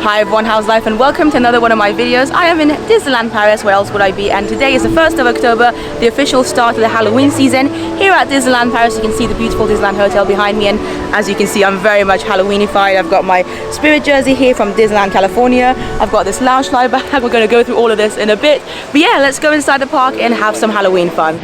Hi everyone, how's life, and welcome to another one of my videos. I am in Disneyland Paris, where else would I be? And today is the 1st of October, the official start of the Halloween season. Here at Disneyland Paris, you can see the beautiful Disneyland Hotel behind me, and as you can see, I'm very much Halloweenified. I've got my spirit jersey here from Disneyland, California. I've got this lounge fly bag. We're going to go through all of this in a bit. But yeah, let's go inside the park and have some Halloween fun.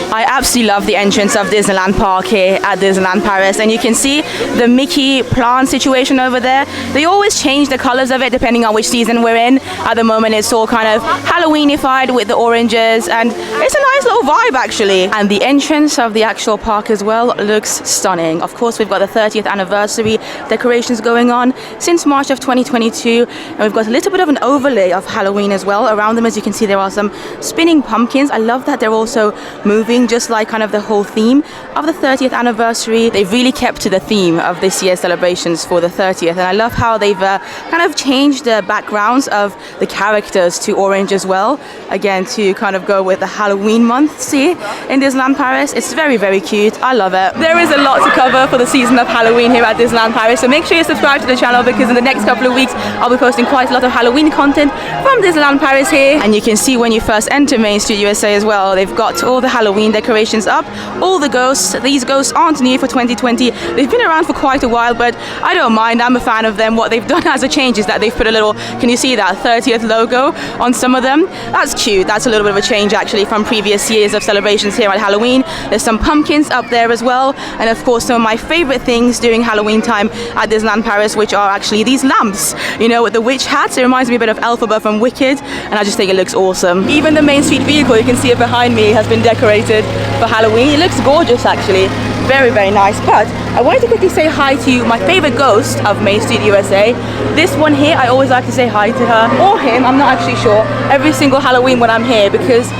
I absolutely love the entrance of Disneyland Park here at Disneyland Paris, and you can see the Mickey plant situation over there. They always change the colors of it depending on which season we're in. At the moment it's all kind of Halloweenified with the oranges, and it's a nice little vibe actually. And the entrance of the actual park as well looks stunning. Of course, we've got the 30th anniversary decorations going on since March of 2022, and we've got a little bit of an overlay of Halloween as well around them. As you can see, there are some spinning pumpkins. I love that they're also moving, just like kind of the whole theme of the 30th anniversary. They've really kept to the theme of this year's celebrations for the 30th, and I love how they've kind of changed the backgrounds of the characters to orange as well, again to kind of go with the Halloween months here in Disneyland Paris. It's very, very cute. I love it. There is a lot to cover for the season of Halloween here at Disneyland Paris, so make sure you subscribe to the channel, because in the next couple of weeks I'll be posting quite a lot of Halloween content from Disneyland Paris here. And you can see when you first enter Main Street USA as well, they've got all the Halloween decorations up, all the ghosts. These ghosts aren't new for 2020. They've been around for quite a while, but I don't mind. I'm a fan of them. What they've done as a change is that they've put a little, can you see that 30th logo on some of them? That's cute. That's a little bit of a change actually from previous years of celebrations here at Halloween. There's some pumpkins up there as well, and of course some of my favorite things during Halloween time at Disneyland Paris, which are actually these lamps, you know, with the witch hats. It reminds me a bit of Elphaba from Wicked, and I just think it looks awesome. Even the Main Street vehicle, you can see it behind me, has been decorated for Halloween. It looks gorgeous actually, very, very nice. But I wanted to quickly say hi to my favorite ghost of Main Street USA. This one here, I always like to say hi to her, or him, I'm not actually sure, every single Halloween when I'm here, because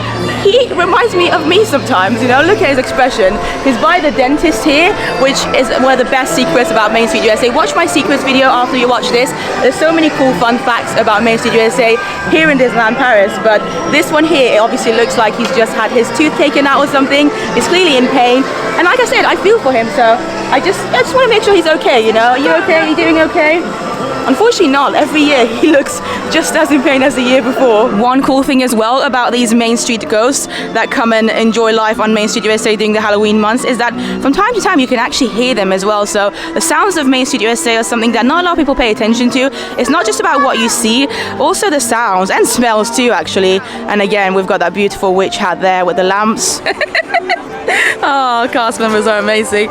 he reminds me of me sometimes, you know. Look at his expression. He's by the dentist here, which is one of the best secrets about Main Street USA. Watch my secrets video after you watch this. There's so many cool fun facts about Main Street USA here in Disneyland Paris, but this one here, it obviously looks like he's just had his tooth taken out or something. He's clearly in pain, and like I said, I feel for him, so I just want to make sure he's okay, you know. Are you okay? Are you doing okay? Unfortunately not. Every year he looks just as in pain as the year before. One cool thing as well about these Main Street ghosts that come and enjoy life on Main Street USA during the Halloween months is that from time to time you can actually hear them as well. So the sounds of Main Street USA are something that not a lot of people pay attention to. It's not just about what you see, also the sounds and smells too actually. And again, we've got that beautiful witch hat there with the lamps. Oh, cast members are amazing.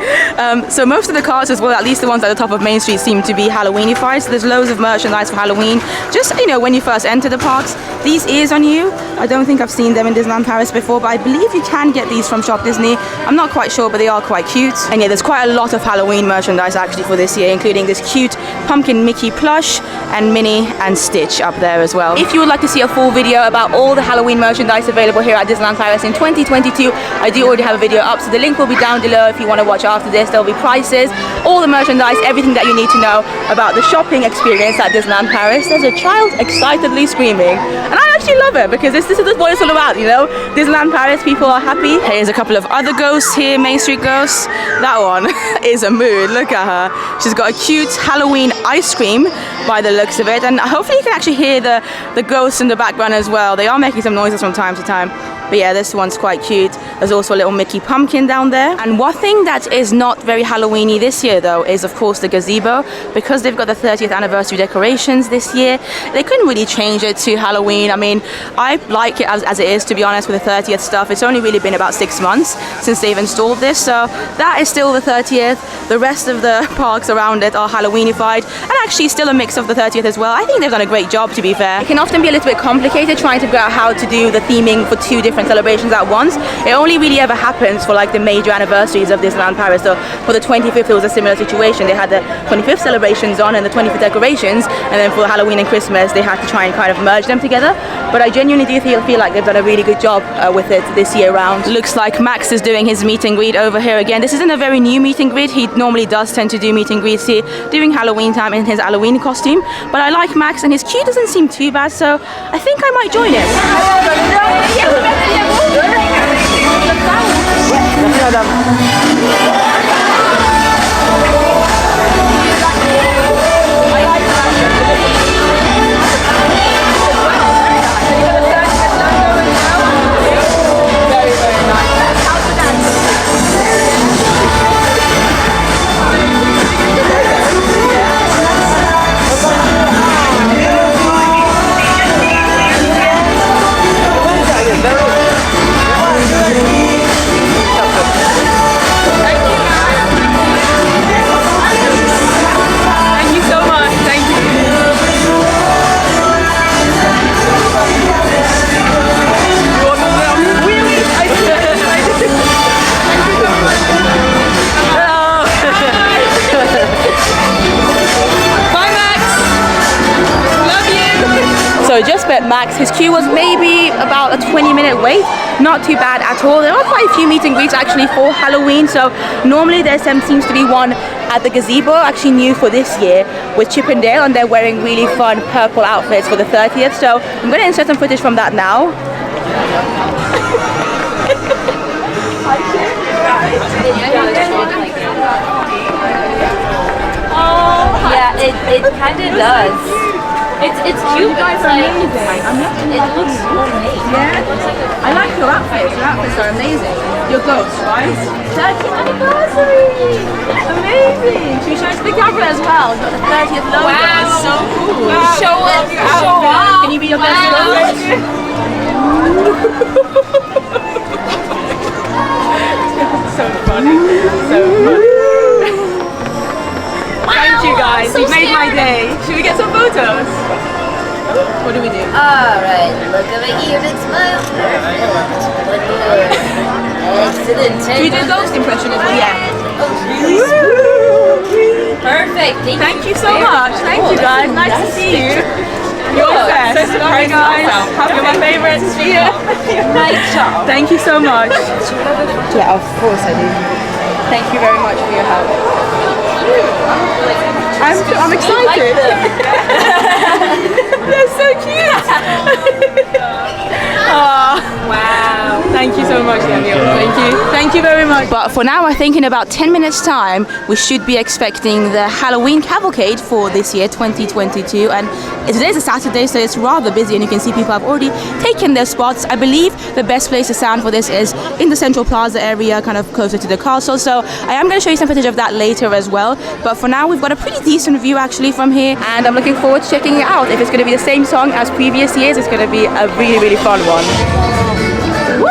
So most of the cars as well, at least the ones at the top of Main Street, seem to be Halloweenified. So there's loads of merchandise for Halloween. Just, you know, when you first enter the parks, these ears on you, I don't think I've seen them in Disneyland Paris before, but I believe you can get these from Shop Disney. I'm not quite sure, but they are quite cute. And yeah, there's quite a lot of Halloween merchandise actually for this year, including this cute pumpkin Mickey plush and Minnie and Stitch up there as well. If you would like to see a full video about all the Halloween merchandise available here at Disneyland Paris in 2022, I do already have a video up, so the link will be down below if you want to watch after this. There'll be prices, all the merchandise, everything that you need to know about the shopping experience at Disneyland Paris. There's a child excitedly screaming, and I actually love it, because this is what it's all about, you know. Disneyland Paris, people are happy. Here's a couple of other ghosts here, Main Street ghosts. That one is a mood. Look at her. She's got a cute Halloween ice cream by the looks of it, and hopefully you can actually hear the ghosts in the background as well. They are making some noises from time to time. But yeah, this one's quite cute. There's also a little Mickey pumpkin down there. And one thing that is not very Halloweeny this year though is of course the gazebo. Because they've got the 30th anniversary decorations this year, they couldn't really change it to Halloween. I mean, I like it as it is, to be honest, with the 30th stuff. It's only really been about 6 months since they've installed this, so that is still the 30th. The rest of the parks around it are Halloweenified, and actually still a mix of the 30th as well. I think they've done a great job, to be fair. It can often be a little bit complicated trying to figure out how to do the theming for two different celebrations at once. It only really ever happens for like the major anniversaries of Disneyland Paris. So for the 25th there was a similar situation. They had the 25th celebrations on and the 25th decorations, and then for Halloween and Christmas they had to try and kind of merge them together. But I genuinely do feel like they've done a really good job with it this year round. Looks like Max is doing his meet and greet over here again. This isn't a very new meet and greet. He normally does tend to do meet and greets here during Halloween time in his Halloween costume. But I like Max, and his queue doesn't seem too bad, so I think I might join him. So just met Max. His queue was maybe about a 20-minute wait. Not too bad at all. There are quite a few meet and greets actually for Halloween. So normally there seems to be one at the gazebo, actually new for this year, with Chip and Dale, and they're wearing really fun purple outfits for the 30th. So I'm going to insert some footage from that now. Yeah, it kind of does. It's cute. Guys are amazing. It looks homemade. Yeah, I like your outfits. Your outfits are amazing. Your ghosts, right? 30th anniversary. Amazing. Should we show it to the camera as well? Got the 30th logo. Wow. It's so cool. Wow. Show it. Show off. Can you be your best girlfriend? So funny. So funny. Thank you guys. So You've made my day. Should we get some photos? What do we do? Alright, look over here, it's smile. Perfect. Excellent. Do we do a ghost impression as well? Yeah. Perfect. Thank you so much. Thank you guys. Nice to see you. You're the best. Sorry guys. You're my favourite. See ya. Nice job. Thank you so much. Yeah, of course I do. Thank you very much for your help. I'm excited. They're so cute. Wow. Thank you so much, Daniel. Thank you very much. But for now, I think in about 10 minutes time, we should be expecting the Halloween cavalcade for this year, 2022. And today's a Saturday, so it's rather busy, and you can see people have already taken their spots. I believe the best place to stand for this is in the Central Plaza area, kind of closer to the castle. So I am going to show you some footage of that later as well. But for now, we've got a pretty decent view actually from here, and I'm looking forward to checking it out. If it's going to be the same song as previous years, it's going to be a really, really fun one. Woo!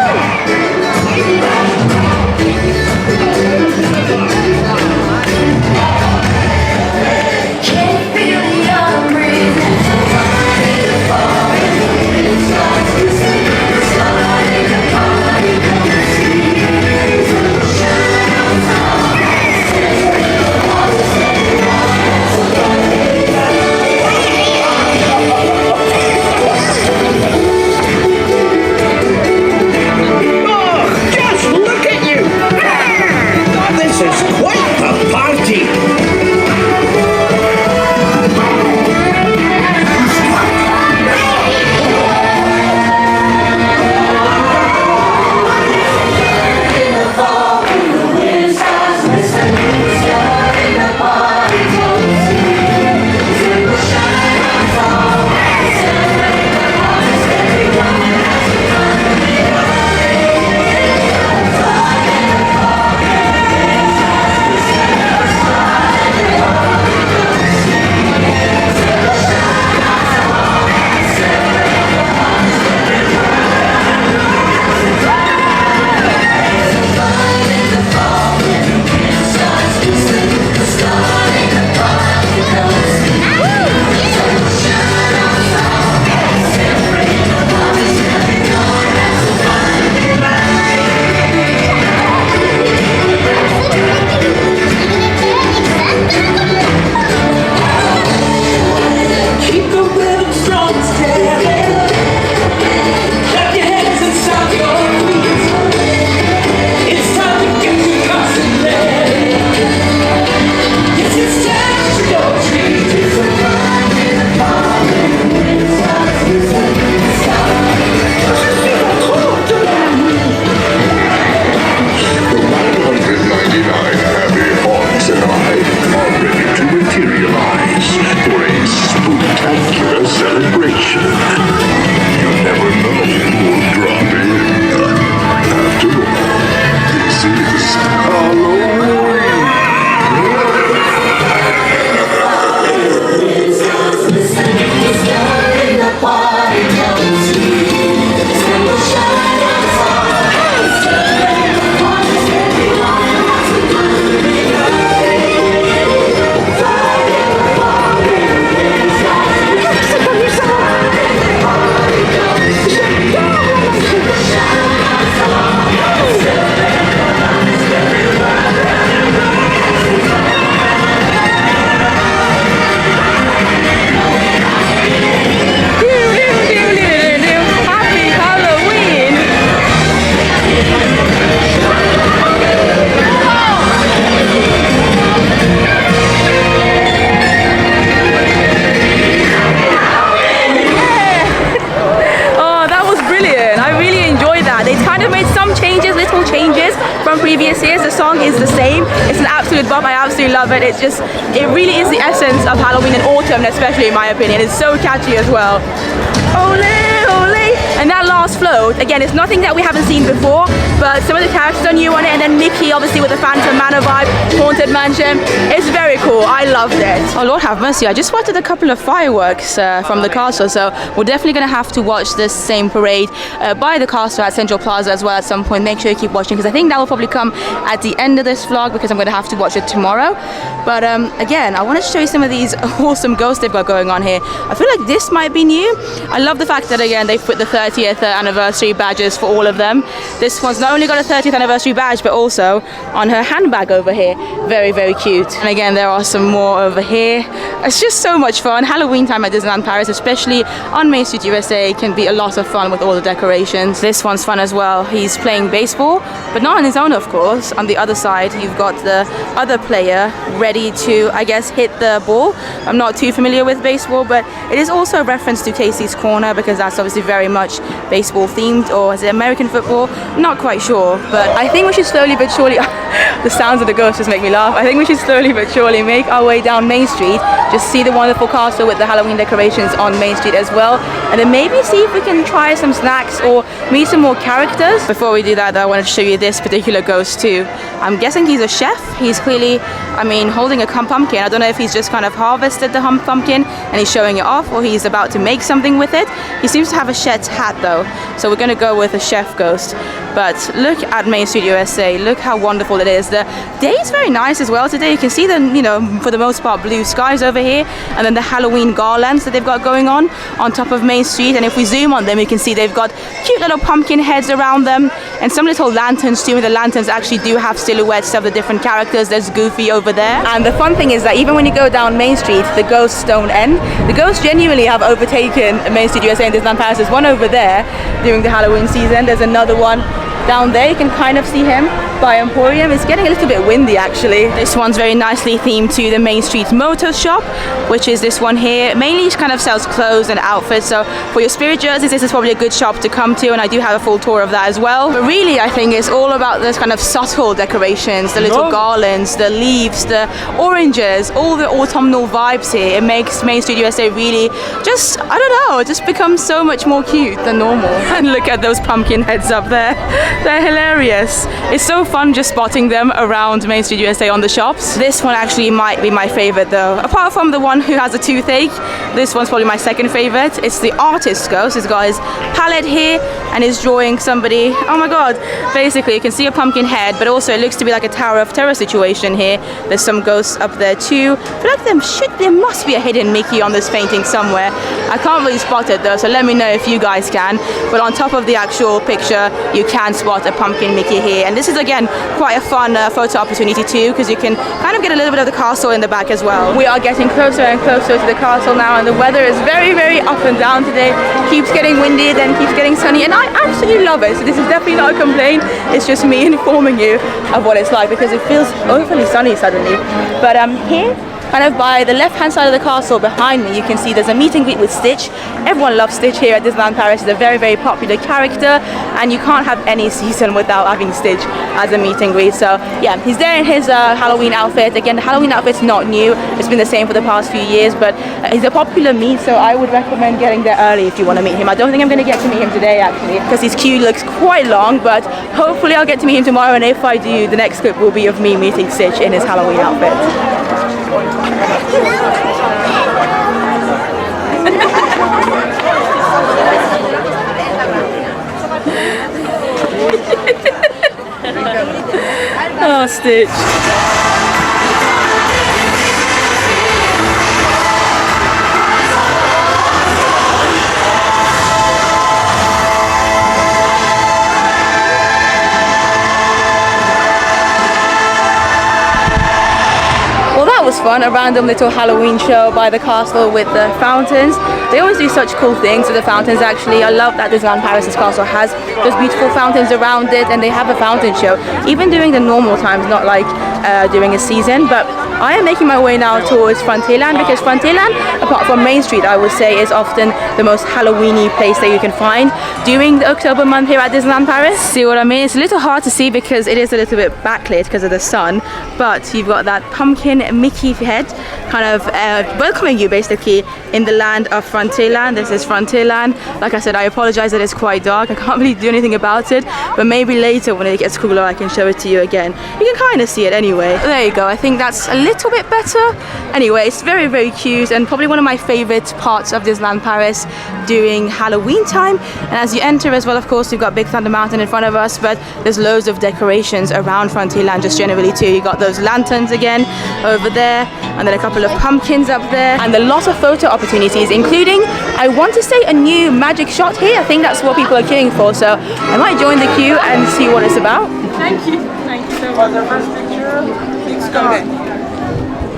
previous years. The song is the same. It's an absolute bop. I absolutely love it. It really is the essence of Halloween and autumn, especially in my opinion. It's so catchy as well. Ole, ole. And that last float, again, it's nothing that we haven't seen before, but some of the characters are new on it, and then Mickey, obviously, with the Phantom Manor vibe, Haunted Mansion. It's very cool. I loved it. Oh, Lord have mercy. I just spotted a couple of fireworks from the castle, so we're definitely going to have to watch this same parade by the castle at Central Plaza as well at some point. Make sure you keep watching, because I think that will probably come at the end of this vlog, because I'm going to have to watch it tomorrow. But again, I wanted to show you some of these awesome ghosts they've got going on here. I feel like this might be new. I love the fact that, again, they've put the 30th anniversary badges for all of them. This one's not only got a 30th anniversary badge, but also on her handbag over here. Very, very cute. And again, there are some more over here. It's just so much fun. Halloween time at Disneyland Paris, especially on Main Street USA, can be a lot of fun with all the decorations. This one's fun as well. He's playing baseball, but not on his own, of course. On the other side, you've got the other player ready to, I guess, hit the ball. I'm not too familiar with baseball, but it is also a reference to Casey's Corner, because that's obviously very much baseball themed, or is it American football? I'm not quite sure, but I think we should slowly but surely the sounds of the ghosts just make me laugh. I think we should slowly but surely make our way down Main Street, just see the wonderful castle with the Halloween decorations on Main Street as well, and then maybe see if we can try some snacks or meet some more characters. Before we do that though, I wanted to show you this particular ghost too. I'm guessing he's a chef. He's clearly, I mean, holding a pumpkin. I don't know if he's just kind of harvested the pumpkin and he's showing it off, or he's about to make something with it. He seems to have a chef's hat though, so we're gonna go with a chef ghost. But look at Main Street USA. Look how wonderful it is. The day is very nice as well today. You can see the, you know, for the most part, blue skies over here, and then the Halloween garlands that they've got going on top of Main Street. And if we zoom on them, you can see they've got cute little pumpkin heads around them, and some little lanterns too. The lanterns actually do have silhouettes of the different characters. There's Goofy over there. And the fun thing is that even when you go down Main Street, the ghosts don't end. The ghosts genuinely have overtaken Main Street USA and Disneyland Paris. There's one over there during the Halloween season. There's another one down there. You can kind of see him by Emporium. It's getting a little bit windy actually. This one's very nicely themed to the Main Street Motor Shop, which is this one here. Mainly kind of sells clothes and outfits, so for your spirit jerseys this is probably a good shop to come to, and I do have a full tour of that as well. But really I think it's all about this kind of subtle decorations, the little garlands, the leaves, the oranges, all the autumnal vibes here. It makes Main Street USA really just, I don't know, it just becomes so much more cute than normal. And look at those pumpkin heads up there. They're hilarious. It's so fun just spotting them around Main Street USA on the shops. This one actually might be my favorite though. Apart from the one who has a toothache, this one's probably my second favorite. It's the artist ghost. He's got his palette here and he's drawing somebody. Oh my god. Basically you can see a pumpkin head, but also it looks to be like a Tower of Terror situation here. There's some ghosts up there too. I feel like there must be a hidden Mickey on this painting somewhere. I can't really spot it though, so let me know if you guys can. But on top of the actual picture you can spot a pumpkin Mickey here, and this is again quite a fun photo opportunity too, because you can kind of get a little bit of the castle in the back as well. We are getting closer and closer to the castle now, and the weather is very, very up and down today. Keeps getting windy, then keeps getting sunny, and I absolutely love it. So this is definitely not a complaint. It's just me informing you of what it's like, because it feels overly sunny suddenly. But here, kind of by the left-hand side of the castle behind me, you can see there's a meet and greet with Stitch. Everyone loves Stitch here at Disneyland Paris. He's a very, very popular character, and you can't have any season without having Stitch as a meet and greet. So yeah, he's there in his Halloween outfit. Again, the Halloween outfit's not new. It's been the same for the past few years, but he's a popular meet, so I would recommend getting there early if you want to meet him. I don't think I'm going to get to meet him today actually, because his queue looks quite long, but hopefully I'll get to meet him tomorrow, and if I do, the next clip will be of me meeting Stitch in his Halloween outfit. Oh, Stitch. Was fun, a random little Halloween show by the castle with the fountains. They always do such cool things with the fountains actually. I love that Disneyland Paris' castle has those beautiful fountains around it, and they have a fountain show even during the normal times, not like during a season. But I am making my way now towards Frontierland, because Frontierland, apart from Main Street, I would say is often the most Halloweeny place that you can find during the October month here at Disneyland Paris. See what I mean? It's a little hard to see because it is a little bit backlit because of the sun, but you've got that pumpkin Mickey head kind of welcoming you basically in the land of Frontierland. This is Frontierland. Like I said, I apologize that it's quite dark. I can't really do anything about it, but maybe later when it gets cooler I can show it to you again. You can kind of see it anyway. There you go. I think that's a little bit better. Anyway, it's very, very cute and probably one of my favorite parts of Disneyland Paris during Halloween time. And as you enter as well, of course, you've got Big Thunder Mountain in front of us, but there's loads of decorations around Frontierland just generally too. You got those lanterns again over there, and then a couple of pumpkins up there, and a lot of photo opportunities, including, I want to say, a new magic shot here. I think that's what people are queuing for, so I might join the queue and see what it's about. Thank you. Thank you so much. Our first picture. Thanks, Scott.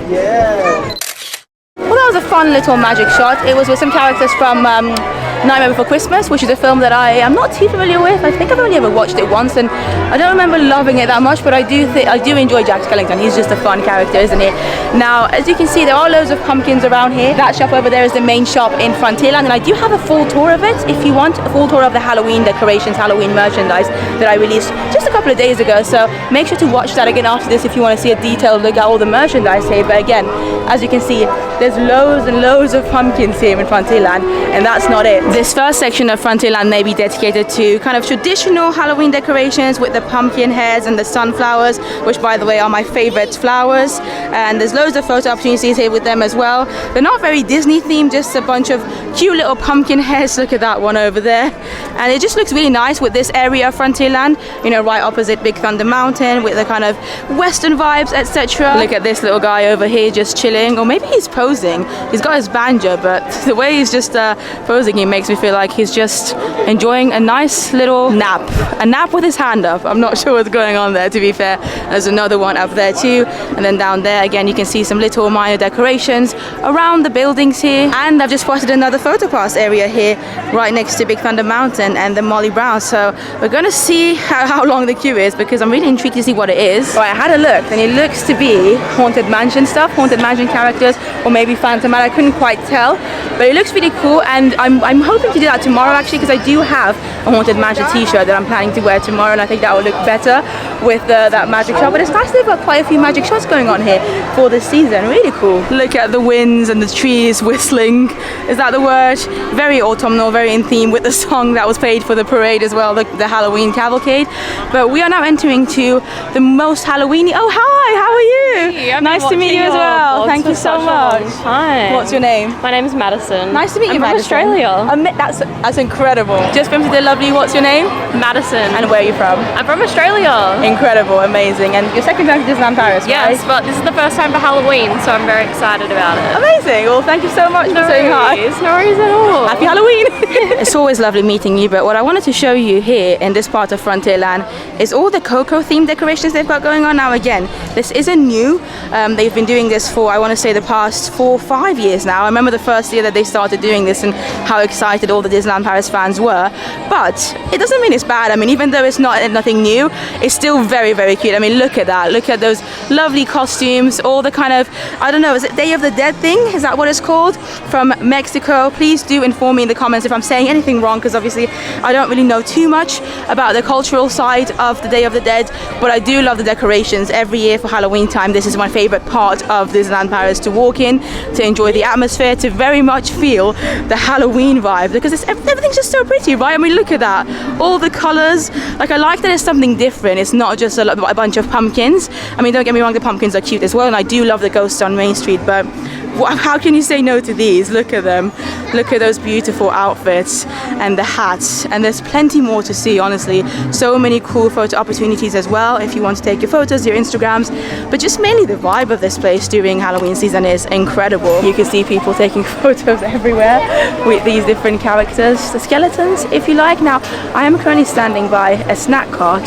Yeah. Well, that was a fun little magic shot. It was with some characters from Nightmare Before Christmas, which is a film that I am not too familiar with. I think I've only ever watched it once, and I don't remember loving it that much, but I do enjoy Jack Skellington. He's just a fun character, isn't he? Now, as you can see, there are loads of pumpkins around here. That shop over there is the main shop in Frontierland, and I do have a full tour of it if you want, a full tour of the Halloween decorations, Halloween merchandise that I released just a couple of days ago. So make sure to watch that again after this if you want to see a detailed look at all the merchandise here. But again, as you can see, there's loads and loads of pumpkins here in Frontierland, and that's not it. This first section of Frontierland may be dedicated to kind of traditional Halloween decorations with the pumpkin heads and the sunflowers, which by the way are my favorite flowers, and there's loads of photo opportunities here with them as well. They're not very Disney themed, just a bunch of cute little pumpkin heads. Look at that one over there, and it just looks really nice with this area of Frontierland, you know, right opposite Big Thunder Mountain with the kind of western vibes, etc. Look at this little guy over here just chilling, or maybe he's posing. He's got his banjo, but the way he's just posing, he makes me feel like he's just enjoying a nice little nap. A nap with his hand up. I'm not sure what's going on there, to be fair. There's another one up there too, and then down there again you can see some little minor decorations around the buildings here. And I've just spotted another photo pass area here right next to Big Thunder Mountain and the Molly Brown, so we're gonna see how long the queue is, because I'm really intrigued to see what it is. Right, I had a look and it looks to be Haunted Mansion stuff, Haunted Mansion characters, or maybe Phantom Man. I couldn't quite tell, but it looks really cool, and I'm hoping to do that tomorrow actually, because I do have a Haunted Mansion t-shirt that I'm planning to wear tomorrow, and I think that will look better with that magic shot. But it's nice they've got quite a few magic shots going on here for this season. Really cool. Look at the winds and the trees whistling. Is that the word? Very autumnal, very in theme with the song that was played for the parade as well, the Halloween cavalcade. But we are now entering to the most Halloweeny. Oh, hi, how are you? Hey, nice to meet you as well. Thank you so much. Hi. What's your name? My name is Madison. Nice to meet you, I'm from Madison. Australia. That's incredible. Just been to the lovely, what's your name? Madison. And where are you from? I'm from Australia. Incredible, amazing. And your second time to Disneyland Paris, Yes, right? but this is the first time for Halloween, so I'm very excited about it. Amazing. Well, thank you so much for saying hi. No worries at all. Happy Halloween! It's always lovely meeting you, but what I wanted to show you here in this part of Frontierland is all the Coco themed decorations they've got going on. Now again, this isn't new. They've been doing this for, I want to say, the past 4 or 5 years now. I remember the first year that they started doing this and how excited all the Disneyland Paris fans were. But it doesn't mean it's bad. I mean, even though it's nothing new, it's still very, very cute. I mean, look at that. Look at those lovely costumes, all the kind of, I don't know, is it Day of the Dead thing? Is that what it's called? From Mexico. Please do inform me in the comments if I'm saying anything wrong, because obviously I don't really know too much about the cultural side of the Day of the Dead, but I do love the decorations. Every year for Halloween time, this is my favorite part of Disneyland Paris to walk in, to enjoy the atmosphere, to very much feel the Halloween vibe, because everything's just so pretty, right? I mean, look at that. All the colors. Like, I like that it's something different. It's not just a bunch of pumpkins. I mean, don't get me wrong, the pumpkins are cute as well, and I do love the ghosts on Main Street, but how can you say no to these? Look at them. Look at those beautiful outfits and the hats, and there's plenty more to see, honestly. So many cool photo opportunities as well if you want to take your photos, your Instagrams, but just mainly the vibe of this place during Halloween season is incredible. You can see people taking photos everywhere with these different characters, the skeletons if you like. Now I am currently standing by a snack cart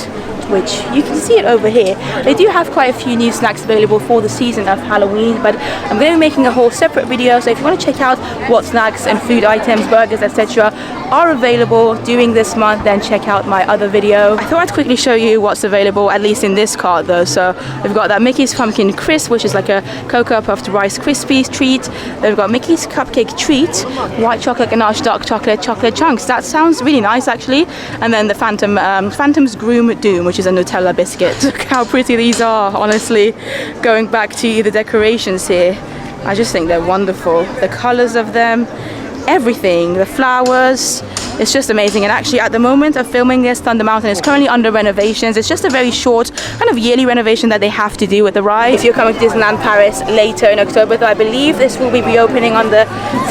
which you can see it over here. They do have quite a few new snacks available for the season of Halloween, but I'm going to be making a whole separate video, so if you want to check out what snacks and food items, burgers, etc. are available during this month, then check out my other video. I thought I'd quickly show you what's available, at least in this cart though. So we've got that Mickey's Pumpkin Crisp, which is like a cocoa puffed rice Krispies treat. Then we've got Mickey's Cupcake Treat, white chocolate ganache, dark chocolate, chocolate chunks. That sounds really nice actually. And then the Phantom's Groom Doom, which is a Nutella biscuit. Look how pretty these are, honestly. Going back to the decorations here, I just think they're wonderful. The colors of them, everything, the flowers, it's just amazing. And actually at the moment of filming this, Thunder Mountain is currently under renovations. It's just a very short kind of yearly renovation that they have to do with the ride. If you're coming to Disneyland Paris later in October, though, I believe this will be reopening on the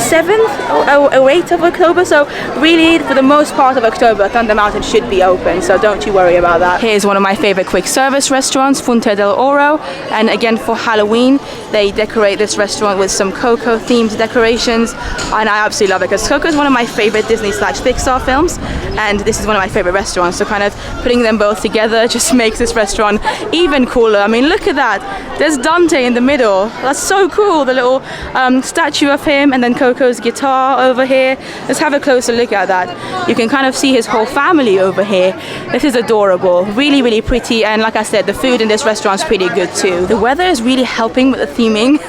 7th or 8th of October. So really for the most part of October, Thunder Mountain should be open, so don't you worry about that. Here's one of my favorite quick service restaurants, Fonte del Oro, and again for Halloween they decorate this restaurant with some Coco themed decorations, and I absolutely love it because Coco is one of my favorite Disney/Pixar films, and this is one of my favorite restaurants, so kind of putting them both together just makes this restaurant even cooler. I mean, look at that, there's Dante in the middle, that's so cool, the little statue of him, and then Coco's guitar over here. Let's have a closer look at that. You can kind of see his whole family over here. This is adorable, really really pretty, and like I said, the food in this restaurant is pretty good too. The weather is really helping with the theming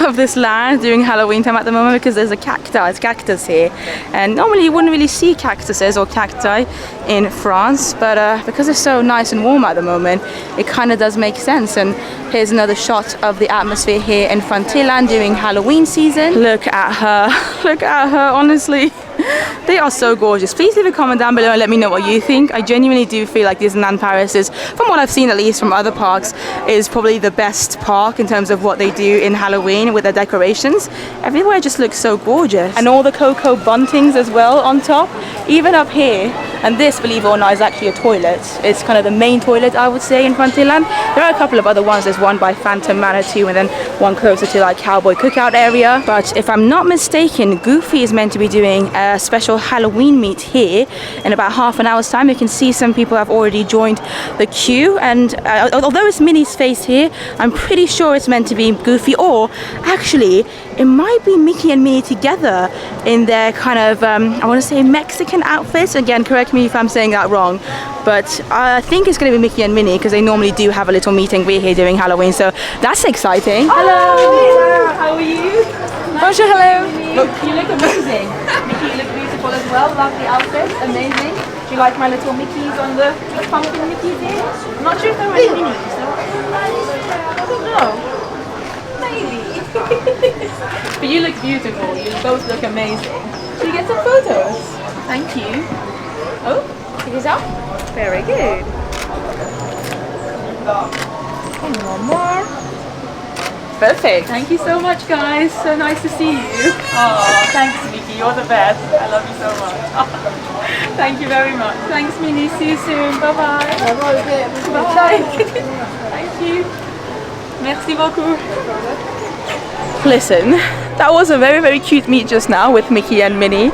of this land during Halloween time at the moment, because there's a cactus here, and normally you wouldn't really see cactuses or cacti in France, but because it's so nice and warm at the moment, it kind of does make sense. And here's another shot of the atmosphere here in Frontierland during Halloween season. Look at her, look at her, honestly. They are so gorgeous. Please leave a comment down below and let me know what you think. I genuinely do feel like Disneyland Paris is, from what I've seen at least from other parks, is probably the best park in terms of what they do in Halloween with their decorations. Everywhere just looks so gorgeous. And all the Coco buntings as well on top, even up here. And this, believe it or not, is actually a toilet. It's kind of the main toilet, I would say, in Frontierland. There are a couple of other ones. There's one by Phantom Manitou and then one closer to like Cowboy Cookout area. But if I'm not mistaken, Goofy is meant to be doing a special Halloween meet here in about half an hour's time. You can see some people have already joined the queue, and although it's Minnie's face here, I'm pretty sure it's meant to be Goofy, or actually it might be Mickey and Minnie together in their kind of I want to say Mexican outfits. Again, correct me if I'm saying that wrong, but I think it's going to be Mickey and Minnie because they normally do have a little meet and greet here during Halloween, so that's exciting. Hello! How are you? Bonjour, hello. Look, you look amazing. Mickey, you look beautiful as well. Love the outfit, amazing. Do you like my little Mickeys on the pumpkin Mickeys here? I'm not sure if there are any Minnies. I don't know. Maybe. But you look beautiful. You both look amazing. Should we get some photos? Thank you. Oh, it is up. Very good. And one more. Perfect. Thank you so much, guys. So nice to see you. Oh, thanks, Mickey. You're the best. I love you so much. Thank you very much. Thanks, Minnie. See you soon. Bye-bye. Bye. Thank you. Merci beaucoup. Listen, that was a very, very cute meet just now with Mickey and Minnie.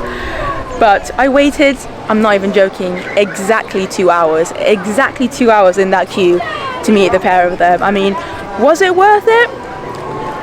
But I waited, I'm not even joking, exactly 2 hours. Exactly 2 hours in that queue to meet the pair of them. I mean, was it worth it?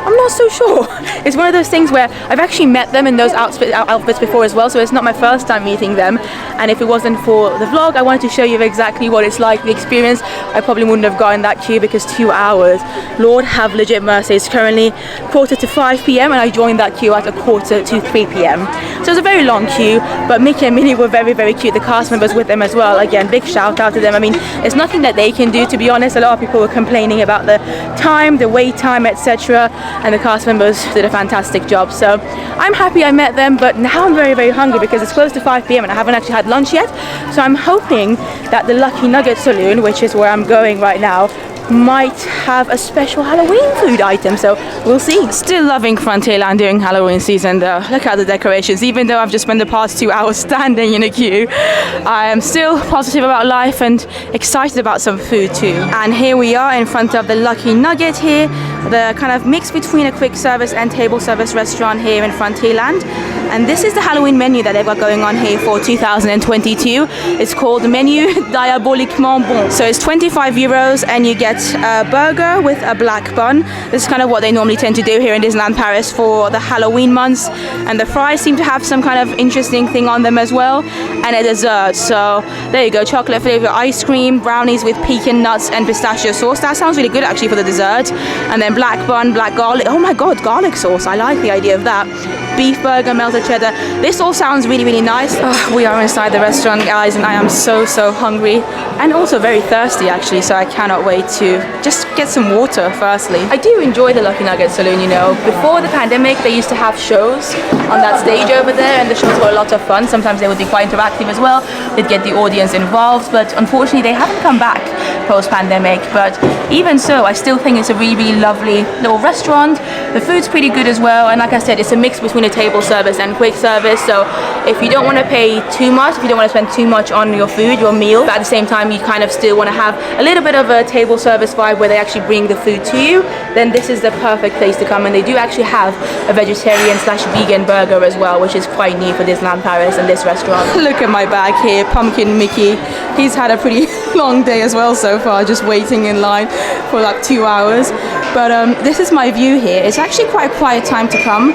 I'm not so sure. It's one of those things where I've actually met them in those outfits before as well, so it's not my first time meeting them. And if it wasn't for the vlog, I wanted to show you exactly what it's like, the experience. I probably wouldn't have gotten that queue because 2 hours. Lord have legit mercy. It's currently 4:45 p.m. and I joined that queue at 2:45 p.m. So it's a very long queue, but Mickey and Minnie were very, very cute. The cast members with them as well. Again, big shout out to them. I mean, it's nothing that they can do, to be honest. A lot of people were complaining about the time, the wait time, etc. And the cast members did a fantastic job. So I'm happy I met them, but now I'm very, very hungry because it's close to 5 p.m. and I haven't actually had lunch yet. So I'm hoping that the Lucky Nugget Saloon, which is where I'm going right now, might have a special Halloween food item, so we'll see. Still loving Frontierland during Halloween season though. Look at the decorations. Even though I've just spent the past 2 hours standing in a queue, I am still positive about life and excited about some food too. And here we are in front of the Lucky Nugget here, the kind of mix between a quick service and table service restaurant here in Frontierland. And this is the Halloween menu that they've got going on here for 2022. It's called Menu Diaboliquement Bon. So it's 25 euros and you get a burger with a black bun. This is kind of what they normally tend to do here in Disneyland Paris for the Halloween months. And the fries seem to have some kind of interesting thing on them as well. And a dessert. So there you go, chocolate flavor ice cream, brownies with pecan nuts and pistachio sauce. That sounds really good actually for the dessert. And then black bun, black garlic. Oh my god, garlic sauce. I like the idea of that. Beef burger, melted cheddar. This all sounds really, really nice. We are inside the restaurant, guys, and I am so hungry and also very thirsty actually, so I cannot wait to just get some water firstly. I do enjoy the Lucky Nugget Saloon, you know. Before the pandemic, they used to have shows on that stage over there, and the shows were a lot of fun. Sometimes they would be quite interactive as well. They'd get the audience involved, but unfortunately they haven't come back post-pandemic. But even so, I still think it's a really, really lovely little restaurant. The food's pretty good as well, and like I said, it's a mix between a table service and quick service. So if you don't want to pay too much, if you don't want to spend too much on your food, your meal, but at the same time you kind of still want to have a little bit of a table service vibe where they actually bring the food to you, then this is the perfect place to come. And they do actually have a vegetarian / vegan burger as well, which is quite new for Disneyland Paris and this restaurant. Look at my bag here, Pumpkin Mickey. He's had a pretty long day as well so far, just waiting in line for like 2 hours. But this is my view here. It's actually quite a quiet time to come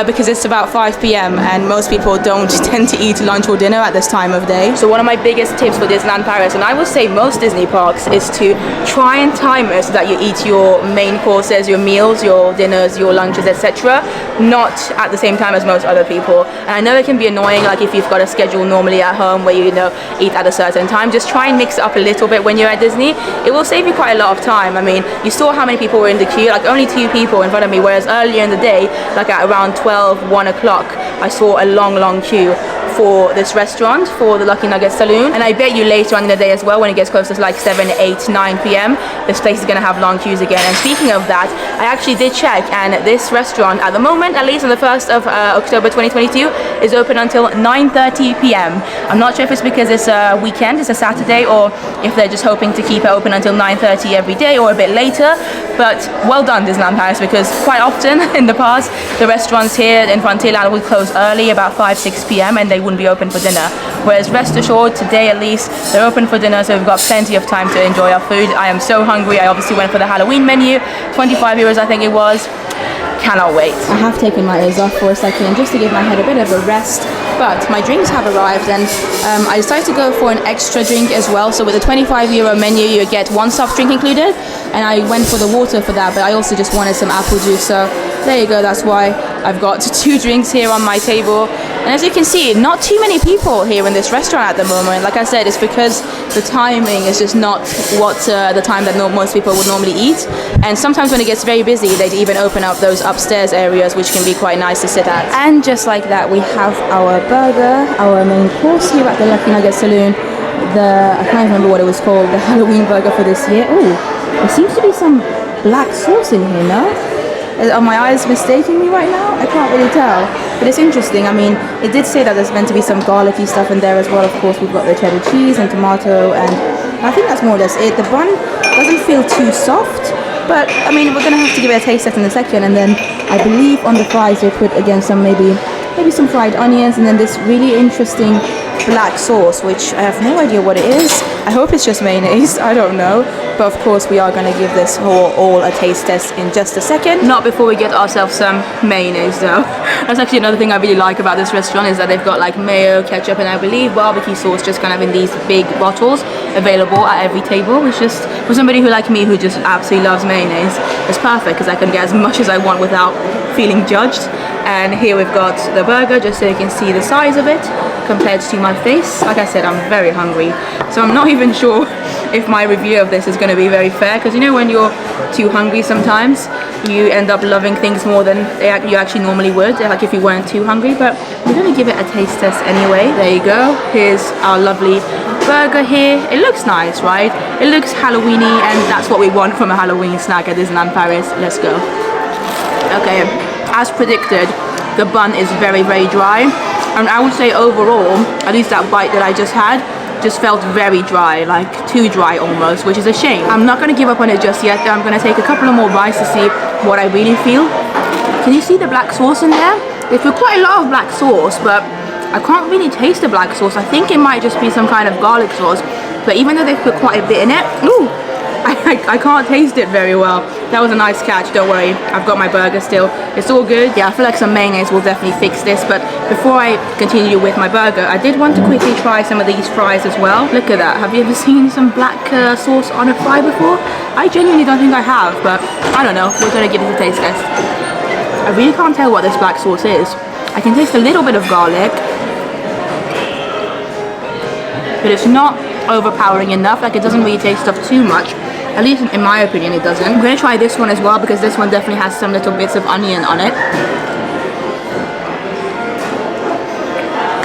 because it's about 5 p.m. and most people don't tend to eat lunch or dinner at this time of day. So one of my biggest tips for Disneyland Paris, and I would say most Disney parks, is to try and time it so that you eat your main courses, your meals, your dinners, your lunches, etc. not at the same time as most other people. And I know it can be annoying, like if you've got a schedule normally at home where you know eat at a certain time, just try and mix it up a little bit when you're at Disney. It will save you quite a lot of time. I mean, you saw how many people were in the queue, like only 2 people in front of me, whereas earlier in the day, like at around 12, 1 o'clock, I saw a long queue for this restaurant, for the Lucky Nugget Saloon. And I bet you later on in the day as well, when it gets closer to like 7, 8, 9 p.m, this place is going to have long queues again. And speaking of that, I actually did check, and this restaurant at the moment, at least on the 1st of October 2022, is open until 9:30 p.m. I'm not sure if it's because it's a weekend, it's a Saturday, or if they're just hoping to keep it open until 9:30 every day or a bit later. But well done, Disneyland Paris, because quite often in the past, the restaurants here in Frontierland would close early, about 5, 6 p.m, and they wouldn't be open for dinner. Whereas rest assured, today at least, they're open for dinner, so we've got plenty of time to enjoy our food. I am so hungry. I obviously went for the Halloween menu, 25 euros I think it was. Cannot wait. I have taken my ears off for a second just to give my head a bit of a rest, but my drinks have arrived, and I decided to go for an extra drink as well. So with a 25 euro menu, you get 1 soft drink included, and I went for the water for that, but I also just wanted some apple juice. So there you go, that's why I've got 2 drinks here on my table. And as you can see, not too many people here in this restaurant at the moment. Like I said, it's because the timing is just not what the time that most people would normally eat. And sometimes when it gets very busy, they'd even open up those upstairs areas, which can be quite nice to sit at. And just like that, we have our burger, our main course here at the Lucky Nugget Saloon. I can't remember what it was called, the Halloween burger for this year. Oh, there seems to be some black sauce in here, no? Are my eyes mistaking me right now? I can't really tell. But it's interesting. I mean, it did say that there's meant to be some garlicky stuff in there as well. Of course, we've got the cheddar cheese and tomato, and I think that's more or less it. The bun doesn't feel too soft, but I mean, we're going to have to give it a taste test in a second. And then I believe on the fries they put again some maybe some fried onions, and then this really interesting black sauce, which I have no idea what it is. I hope it's just mayonnaise, I don't know. But of course we are going to give this all a taste test in just a second. Not before we get ourselves some mayonnaise though. That's actually another thing I really like about this restaurant, is that they've got like mayo, ketchup, and I believe barbecue sauce just kind of in these big bottles available at every table, which just, for somebody who like me who just absolutely loves mayonnaise, it's perfect because I can get as much as I want without feeling judged. And here we've got the burger, just so you can see the size of it. compared to my face. Like I said, I'm very hungry, so I'm not even sure if my review of this is going to be very fair, because you know when you're too hungry sometimes you end up loving things more than you actually normally would, like if you weren't too hungry. But we're going to give it a taste test anyway. There you go. Here's our lovely burger here. It looks nice, right? It looks Halloweeny, and that's what we want from a Halloween snack at Disneyland Paris. Let's go. Okay, as predicted, the bun is very, very dry, and I would say overall, at least that bite that I just had, just felt very dry, like too dry almost, which is a shame. I'm not going to give up on it just yet. I'm going to take a couple of more bites to see what I really feel. Can you see the black sauce in there? They put quite a lot of black sauce, but I can't really taste the black sauce. I think it might just be some kind of garlic sauce, but even though they put quite a bit in it, ooh, I can't taste it very well. That was a nice catch, don't worry. I've got my burger still. It's all good. Yeah, I feel like some mayonnaise will definitely fix this, but before I continue with my burger, I did want to quickly try some of these fries as well. Look at that. Have you ever seen some black sauce on a fry before? I genuinely don't think I have, but I don't know. We're gonna give it a taste test. I really can't tell what this black sauce is. I can taste a little bit of garlic, but it's not overpowering enough. Like, it doesn't really taste of too much. At least in my opinion it doesn't. I'm going to try this one as well, because this one definitely has some little bits of onion on it.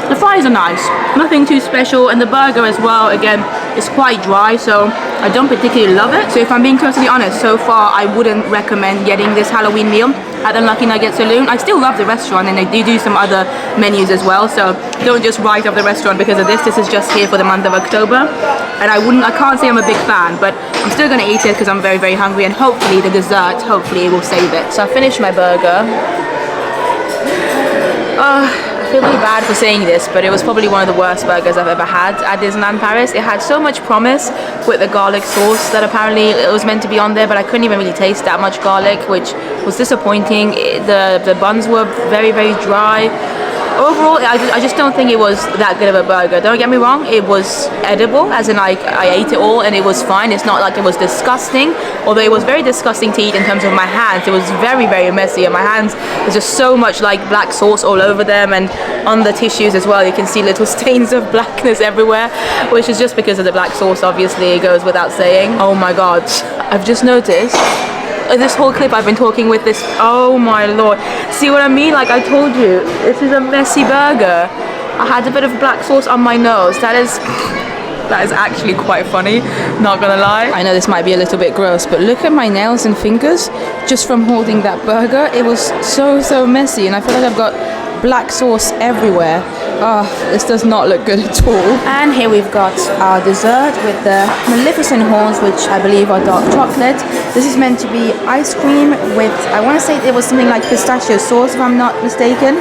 The fries are nice, nothing too special, and the burger as well, again, is quite dry, so I don't particularly love it. So if I'm being totally honest, so far I wouldn't recommend getting this Halloween meal at the Lucky Nugget Saloon. I still love the restaurant, and they do some other menus as well, so don't just write off the restaurant because of this. This is just here for the month of October, and I can't say I'm a big fan, but I'm still gonna eat it because I'm very, very hungry, and hopefully the dessert, hopefully will save it. So I finished my burger. I feel really bad for saying this, but it was probably one of the worst burgers I've ever had at Disneyland Paris. It had so much promise with the garlic sauce that apparently it was meant to be on there, but I couldn't even really taste that much garlic, which was disappointing. The buns were very, very dry. Overall, I just don't think it was that good of a burger. Don't get me wrong, it was edible, as in like I ate it all and it was fine. It's not like it was disgusting, although it was very disgusting to eat in terms of my hands. It was very, very messy, and my hands, there's just so much like black sauce all over them, and on the tissues as well you can see little stains of blackness everywhere, which is just because of the black sauce, obviously. It goes without saying. Oh my god, I've just noticed this whole clip I've been talking with this, oh my lord, see what I mean? Like I told you, this is a messy burger. I had a bit of black sauce on my nose. That is actually quite funny, not gonna lie. I know this might be a little bit gross, but look at my nails and fingers just from holding that burger. It was so messy, and I feel like I've got black sauce everywhere. Oh, this does not look good at all. And here we've got our dessert with the Maleficent horns, which I believe are dark chocolate. This is meant to be ice cream with, I want to say it was something like pistachio sauce if I'm not mistaken,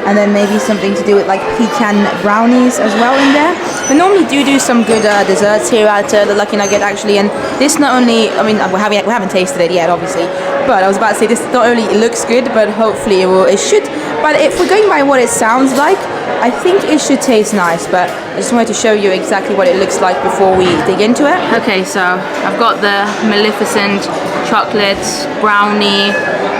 and then maybe something to do with like pecan brownies as well in there. We normally do some good desserts here at the Lucky Nugget actually, and this not only, I mean, we haven't tasted it yet obviously, but I was about to say this not only looks good, but hopefully it should. But if we're going by what it sounds like, I think it should taste nice, but I just wanted to show you exactly what it looks like before we dig into it. Okay, so I've got the Maleficent chocolate brownie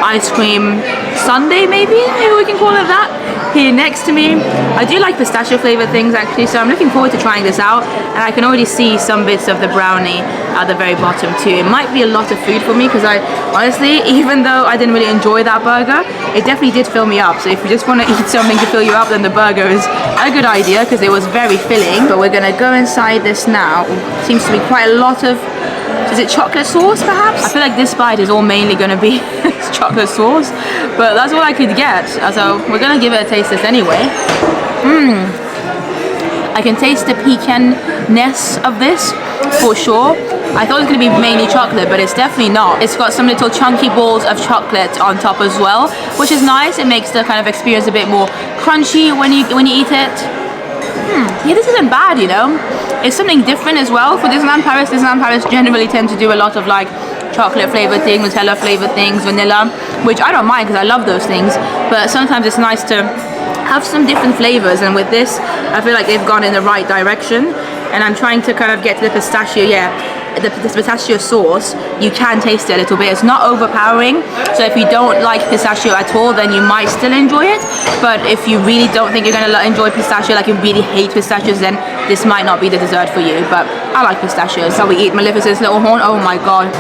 ice cream sundae, maybe we can call it that, here next to me. I do like pistachio flavored things actually, so I'm looking forward to trying this out, and I can already see some bits of the brownie at the very bottom too. It might be a lot of food for me because I honestly, even though I didn't really enjoy that burger, it definitely did fill me up. So if you just want to eat something to fill you up, then the burger is a good idea because it was very filling. But we're gonna go inside this now. Seems to be quite a lot of, is it chocolate sauce perhaps? I feel like this bite is all mainly gonna be chocolate sauce, but that's all I could get. So we're gonna give it a taste test anyway. I can taste the pecan-ness of this for sure. I thought it was going to be mainly chocolate, but it's definitely not. It's got some little chunky balls of chocolate on top as well, which is nice. It makes the kind of experience a bit more crunchy when you eat it. Yeah, this isn't bad, you know. It's something different as well for Disneyland Paris. Disneyland Paris generally tend to do a lot of like chocolate flavored things, Nutella flavored things, vanilla, which I don't mind because I love those things. But sometimes it's nice to have some different flavors, and with this, I feel like they've gone in the right direction. And I'm trying to kind of get to the pistachio. Yeah, this pistachio sauce, you can taste it a little bit. It's not overpowering, so if you don't like pistachio at all, then you might still enjoy it. But if you really don't think you're gonna enjoy pistachio, like you really hate pistachios, then this might not be the dessert for you. But I like pistachios. So we eat Maleficent's little horn. Oh my god.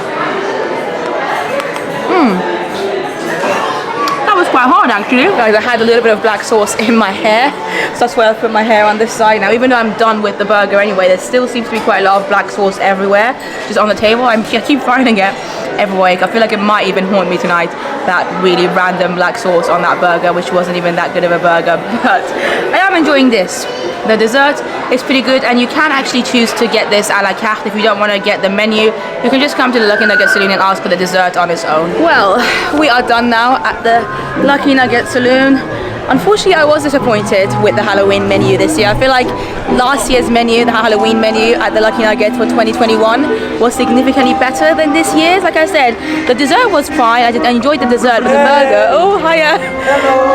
That was quite hard actually. Guys, I had a little bit of black sauce in my hair, so that's why I put my hair on this side now. Even though I'm done with the burger anyway, there still seems to be quite a lot of black sauce everywhere, just on the table. I keep finding it everywhere. I feel like it might even haunt me tonight, that really random black sauce on that burger, which wasn't even that good of a burger. But I am enjoying this. The dessert is pretty good, and you can actually choose to get this a la carte. If you don't want to get the menu, you can just come to the Lucky Nugget Saloon and ask for the dessert on its own. Well, we are done now at the Lucky Nugget Saloon. Unfortunately, I was disappointed with the Halloween menu this year. I feel like last year's menu, the Halloween menu at the Lucky Nugget for 2021, was significantly better than this year's. Like I said, the dessert was fine. I enjoyed the dessert, but the burger, oh, hiya.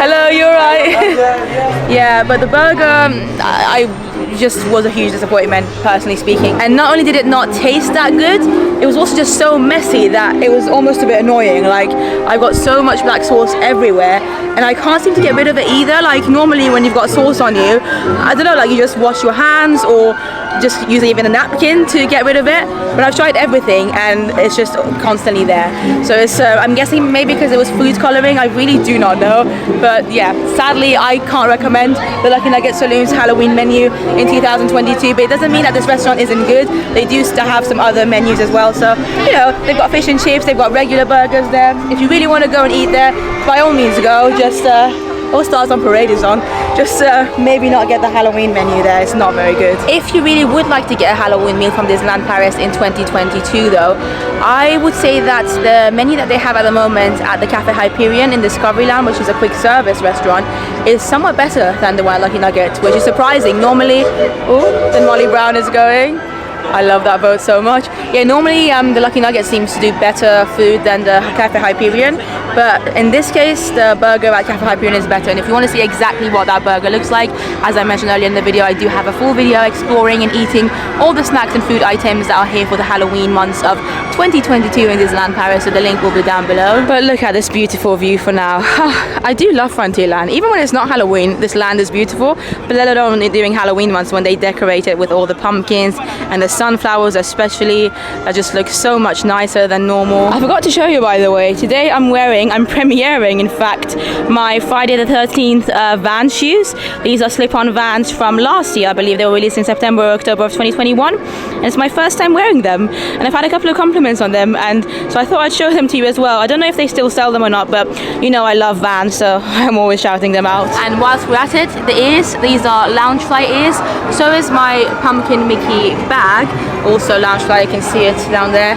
Hello, you're right. Yeah, but the burger, I just was a huge disappointment, personally speaking. And not only did it not taste that good, it was also just so messy that it was almost a bit annoying. Like, I've got so much black sauce everywhere, and I can't seem to get rid of it either. Like, normally when you've got sauce on you, I don't know, like you just wash your hands or just use even a napkin to get rid of it. But I've tried everything and it's just constantly there. So it's, I'm guessing maybe because it was food coloring, I really do not know. But yeah, sadly I can't recommend the Lucky Nugget Saloon's Halloween menu in 2022, but it doesn't mean that this restaurant isn't good. They do still have some other menus as well. So, you know, they've got fish and chips, they've got regular burgers there. If you really want to go and eat there, by all means go. Just All Stars on Parade is on. Just maybe not get the Halloween menu there, it's not very good. If you really would like to get a Halloween meal from Disneyland Paris in 2022 though, I would say that the menu that they have at the moment at the Cafe Hyperion in Discoveryland, which is a quick service restaurant, is somewhat better than the one at Lucky Nugget, which is surprising. Normally, oh, then Molly Brown is going. I love that boat so much. Yeah, normally the Lucky Nugget seems to do better food than the Cafe Hyperion, but in this case the burger at Cafe Hyperion is better. And if you want to see exactly what that burger looks like, as I mentioned earlier in the video, I do have a full video exploring and eating all the snacks and food items that are here for the Halloween months of 2022 in Disneyland Paris, so the link will be down below. But look at this beautiful view for now. I do love Frontierland. Even when it's not Halloween, this land is beautiful, but let alone during Halloween months when they decorate it with all the pumpkins and the sunflowers especially, that just looks so much nicer than normal. I forgot to show you, by the way, today I'm premiering in fact my Friday the 13th Vans shoes. These are slip-on Vans from last year. I believe they were released in September or October of 2021, and it's my first time wearing them, and I've had a couple of compliments on them, and so I thought I'd show them to you as well. I don't know if they still sell them or not, but you know I love Vans, so I'm always shouting them out. And whilst we're at it, the ears, these are Loungefly ears. So is my pumpkin Mickey bag, also Loungefly, you can see it down there.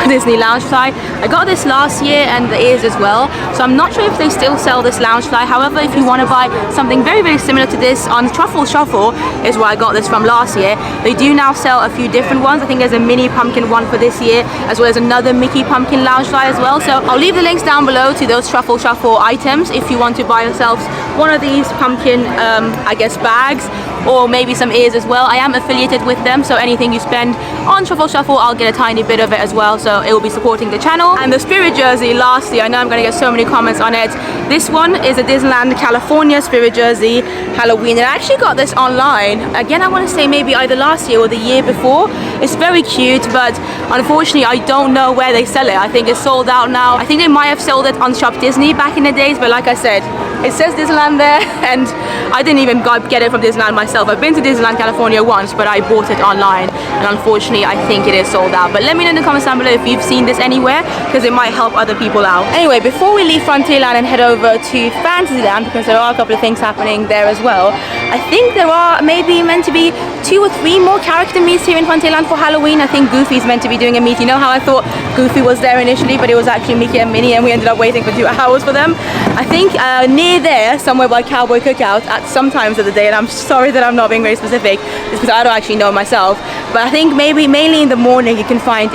Disney Loungefly. I got this last year and the ears as well, so I'm not sure if they still sell this Loungefly. However, if you want to buy something very, very similar to this on Truffle Shuffle, is where I got this from last year. They do now sell a few different ones. I think there's a mini pumpkin one for this year, as well as another Mickey pumpkin Loungefly as well. So I'll leave the links down below to those Truffle Shuffle items if you want to buy yourselves one of these pumpkin, I guess, bags, or maybe some ears as well. I am affiliated with them, so anything you spend on Truffle Shuffle, I'll get a tiny bit of it as well, so it will be supporting the channel. And the Spirit jersey, lastly, I know I'm gonna get so many comments on it. This one is a Disneyland California Spirit jersey, Halloween, and I actually got this online. Again, I wanna say maybe either last year or the year before. It's very cute, but unfortunately, I don't know where they sell it. I think it's sold out now. I think they might have sold it on Shop Disney back in the days, but like I said, it says Disneyland there, and I didn't even get it from Disneyland myself. I've been to Disneyland California once, but I bought it online, and unfortunately I think it is sold out. But let me know in the comments down below if you've seen this anywhere, because it might help other people out. Anyway, before we leave Frontierland and head over to Fantasyland, because there are a couple of things happening there as well, I think there are maybe meant to be 2 or 3 more character meets here in Frontierland for Halloween. I think Goofy's meant to be doing a meet. You know how I thought Goofy was there initially, but it was actually Mickey and Minnie, and we ended up waiting for 2 hours for them. I think near there, somewhere by Cowboy Cookout at some times of the day, and I'm sorry that I'm not being very specific, it's because I don't actually know myself, but I think maybe mainly in the morning you can find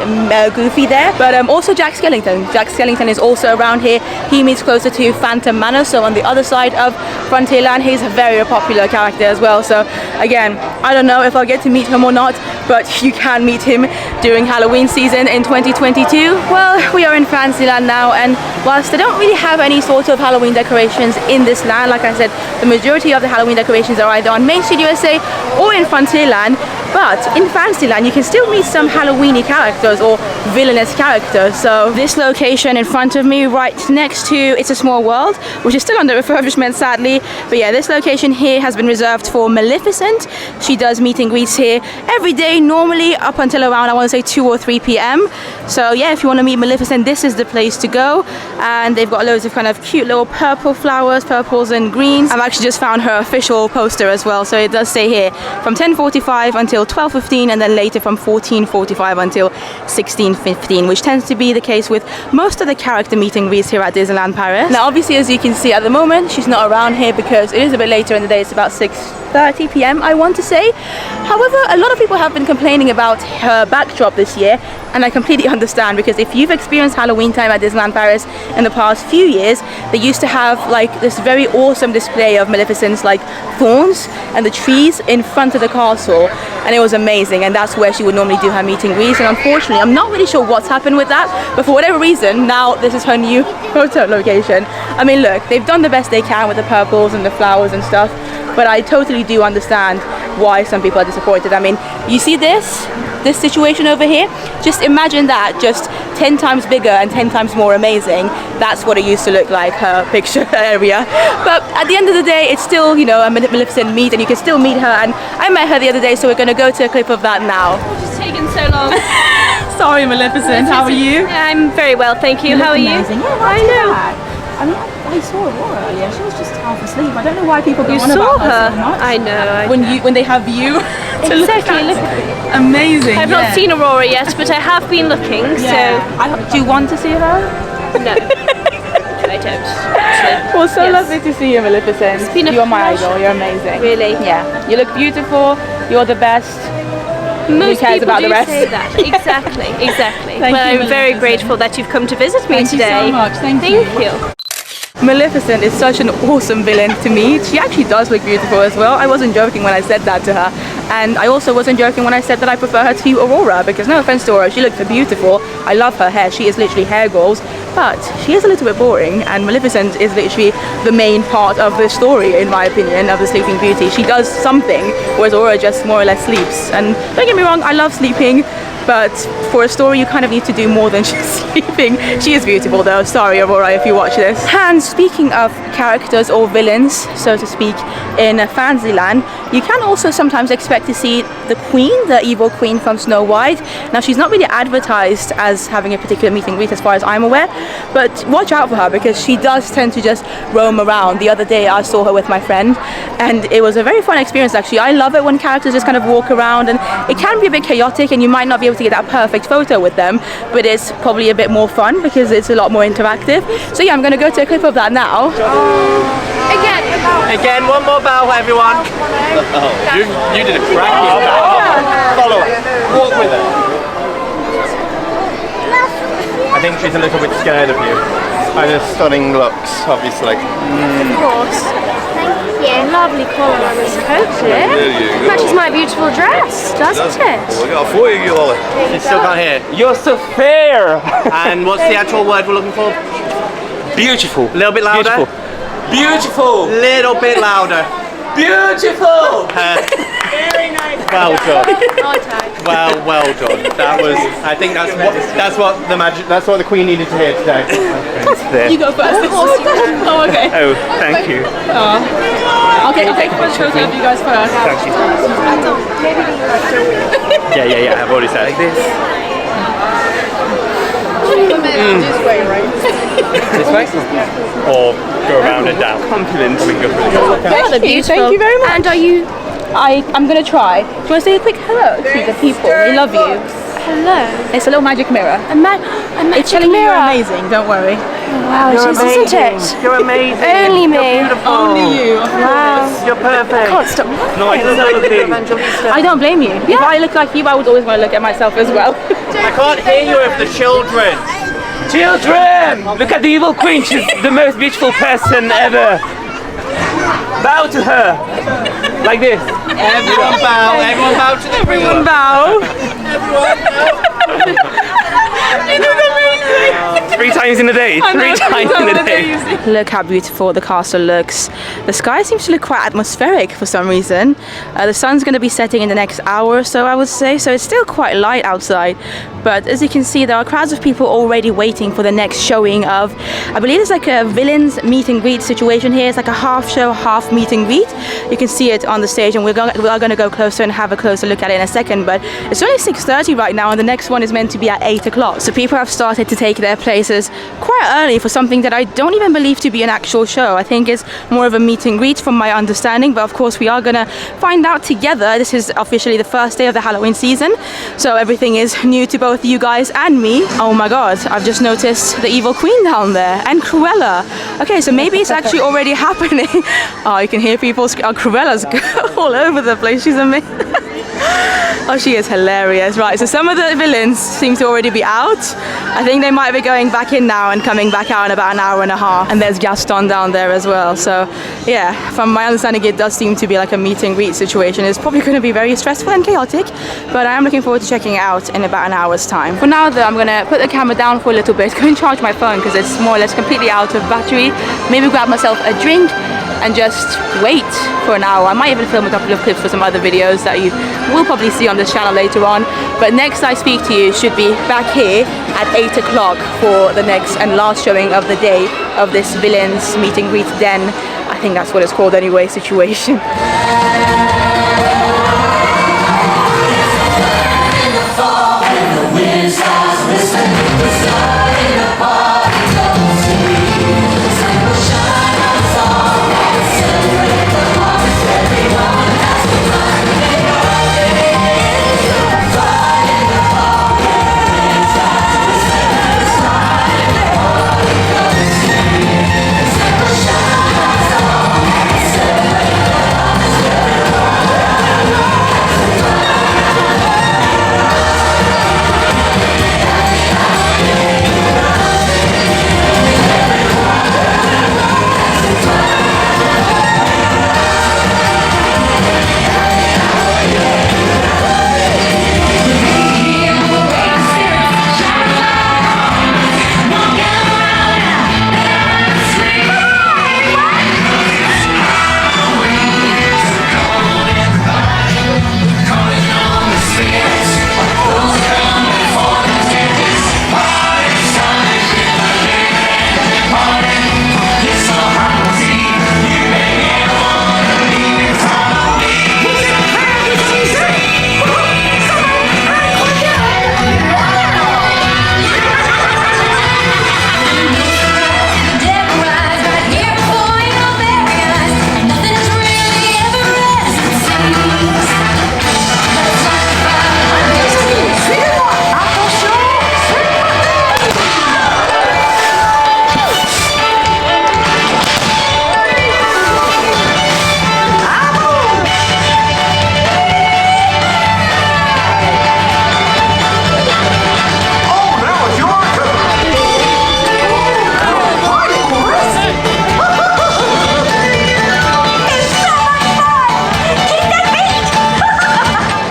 Goofy there, but also Jack Skellington. Jack Skellington is also around here. He meets closer to Phantom Manor, so on the other side of Frontierland. He's a very popular character as well, so again, I don't know if I'll get to meet him or not, but you can meet him during Halloween season in 2022? Well, we are in Fantasyland now, and whilst they don't really have any sort of Halloween decorations in this land, like I said, the majority of the Halloween decorations are either on Main Street USA or in Frontierland. But in Fantasyland, you can still meet some Halloweeny characters or villainous characters. So this location in front of me, right next to It's a Small World, which is still under refurbishment, sadly. But yeah, this location here has been reserved for Maleficent. She does meet and greets here every day, normally up until around, I want to say 2 or 3 p.m. So yeah, if you want to meet Maleficent, this is the place to go. And they've got loads of kind of cute little purple flowers, purples and greens. I've actually just found her official poster as well. So it does say here from 10:45 until 12:15, and then later from 14:45 until 16:15, which tends to be the case with most of the character meet and greets here at Disneyland Paris. Now obviously, as you can see at the moment, she's not around here because it is a bit later in the day. It's about 6:30 p.m. I want to say. However, a lot of people have been complaining about her backdrop this year, and I completely understand, because if you've experienced Halloween time at Disneyland Paris in the past few years, they used to have like this very awesome display of Maleficent's like thorns and the trees in front of the castle, and it was amazing, and that's where she would normally do her meet and greets. And unfortunately, I'm not really sure what's happened with that, but for whatever reason, now this is her new photo location. I mean, look, they've done the best they can with the purples and the flowers and stuff, but I totally do understand why some people are disappointed. I mean, you see this situation over here? Just imagine that, just 10 times bigger and 10 times more amazing. That's what it used to look like, her picture area. But at the end of the day, it's still, you know, a Maleficent meet, and you can still meet her. And I met her the other day, so we're going to go to a clip of that now. It's taken so long. Sorry, Maleficent. How are you? I'm very well, thank you. How are you? Amazing. Yeah, I know. I mean, I saw Aurora earlier. She was just half asleep. I don't know why people go You on saw about her so her? much. I know. When they have you to Exactly. look at. Amazing. I've yeah. not seen Aurora yet, but I have been looking. Yeah. Do you want to see her? So no, I don't. Actually. Well, so Yes. lovely to see you, Maleficent. It's been a You're my pleasure. idol. You're amazing. Really? Yeah. You look beautiful. You're the best. Most cares people about do the rest? say that. Exactly, exactly. Thank Well, you, I'm very Maleficent. grateful that you've come to visit me Thank you today. so much. Thank you. Maleficent is such an awesome villain to meet. She actually does look beautiful as well. I wasn't joking when I said that to her. And I also wasn't joking when I said that I prefer her to Aurora, because no offense to Aurora, she looks beautiful. I love her hair. She is literally hair goals. But she is a little bit boring, and Maleficent is literally the main part of the story, in my opinion, of the Sleeping Beauty. She does something, whereas Aurora just more or less sleeps. And don't get me wrong, I love sleeping, but for a story you kind of need to do more than just sleeping. She is beautiful though. Sorry, Aurora, if you watch this. And speaking of characters or villains, so to speak, in Fantasyland, you can also sometimes expect to see the Queen, the evil Queen from Snow White. Now, she's not really advertised as having a particular meet and greet as far as I'm aware, but watch out for her, because she does tend to just roam around. The other day I saw her with my friend, and it was a very fun experience actually. I love it when characters just kind of walk around, and it can be a bit chaotic, and you might not be able to get that perfect photo with them, but it's probably a bit more fun because it's a lot more interactive. So yeah, I'm going to go to a clip of that now. Again, one more bow, everyone. You did a cracking bow. Follow her. Walk with her. I think she's a little bit scared of you. Kind of stunning looks, obviously. Of course. Lovely colour on this coat here. Matches my beautiful dress, doesn't it? We got a 40 you all. You still can't hear. You're so fair. And what's the actual word we're looking for? Beautiful. A little bit louder. Beautiful. Little bit louder. Beautiful. Very nice. Well done. Well done. That was. I think that's what the magic. That's what the Queen needed to hear today. You go first. Oh, okay. Oh, thank you. Okay, I'll take a photo of you guys first. Thank you. Yeah. I've already said. Like this. This way, right? This way? Or go around and down. Confident. We can go through the Yeah, they're beautiful. Thank you very much. And are you... I'm going to try. Do you want to say a quick hello to the people? They love you. Hello. It's a little magic mirror. A magic It's telling me mirror. you're amazing, don't worry. Wow, it is, isn't it? You're amazing. Only me. Only you. Wow. You're perfect. Can't stop laughing. No, you're so good. I don't blame you. If I look like you, I would always want to look at myself as well. I can't hear you if the children. Children, look at the evil queen. She's the most beautiful person ever. Bow to her. Like this. Everyone bow. Everyone bow to the Everyone bow. It is amazing. 3 times in a day. 3 times in a day. Look how beautiful the castle looks. The sky seems to look quite atmospheric for some reason. The sun's going to be setting in the next hour or so, I would say, so it's still quite light outside. But as you can see, there are crowds of people already waiting for the next showing of, I believe it's like a villains meet and greet situation here. It's like a half show, half meet and greet. You can see it on the stage, and we are going to go closer and have a closer look at it in a second. But it's only 6:30 right now, and the next one is meant to be at 8 o'clock. So people have started to take their places quite early for something that I don't even believe to be an actual show. I think it's more of a meet and greet from my understanding, but of course we are going to find out together. This is officially the first day of the Halloween season, so everything is new to both you guys and me. Oh my god, I've just noticed the evil queen down there, and Cruella. Okay, so maybe it's actually already happening. Oh, you can hear people Cruella's all over the place. She's amazing. Oh, she is hilarious. Right, so some of the villains seem to already be out. I think they might be going back in now and coming back out in about an hour and a half. And there's Gaston down there as well. So yeah, from my understanding, it does seem to be like a meet and greet situation. It's probably going to be very stressful and chaotic, but I am looking forward to checking it out in about an hour's time. For now though, I'm going to put the camera down for a little bit, go and charge my phone because it's more or less completely out of battery. Maybe grab myself a drink and just wait for an hour. I might even film a couple of clips for some other videos that you will probably see on this channel later on. But next I speak to you should be back here at 8 o'clock for the next and last showing of the day of this villains meet and greet den. I think that's what it's called anyway, situation.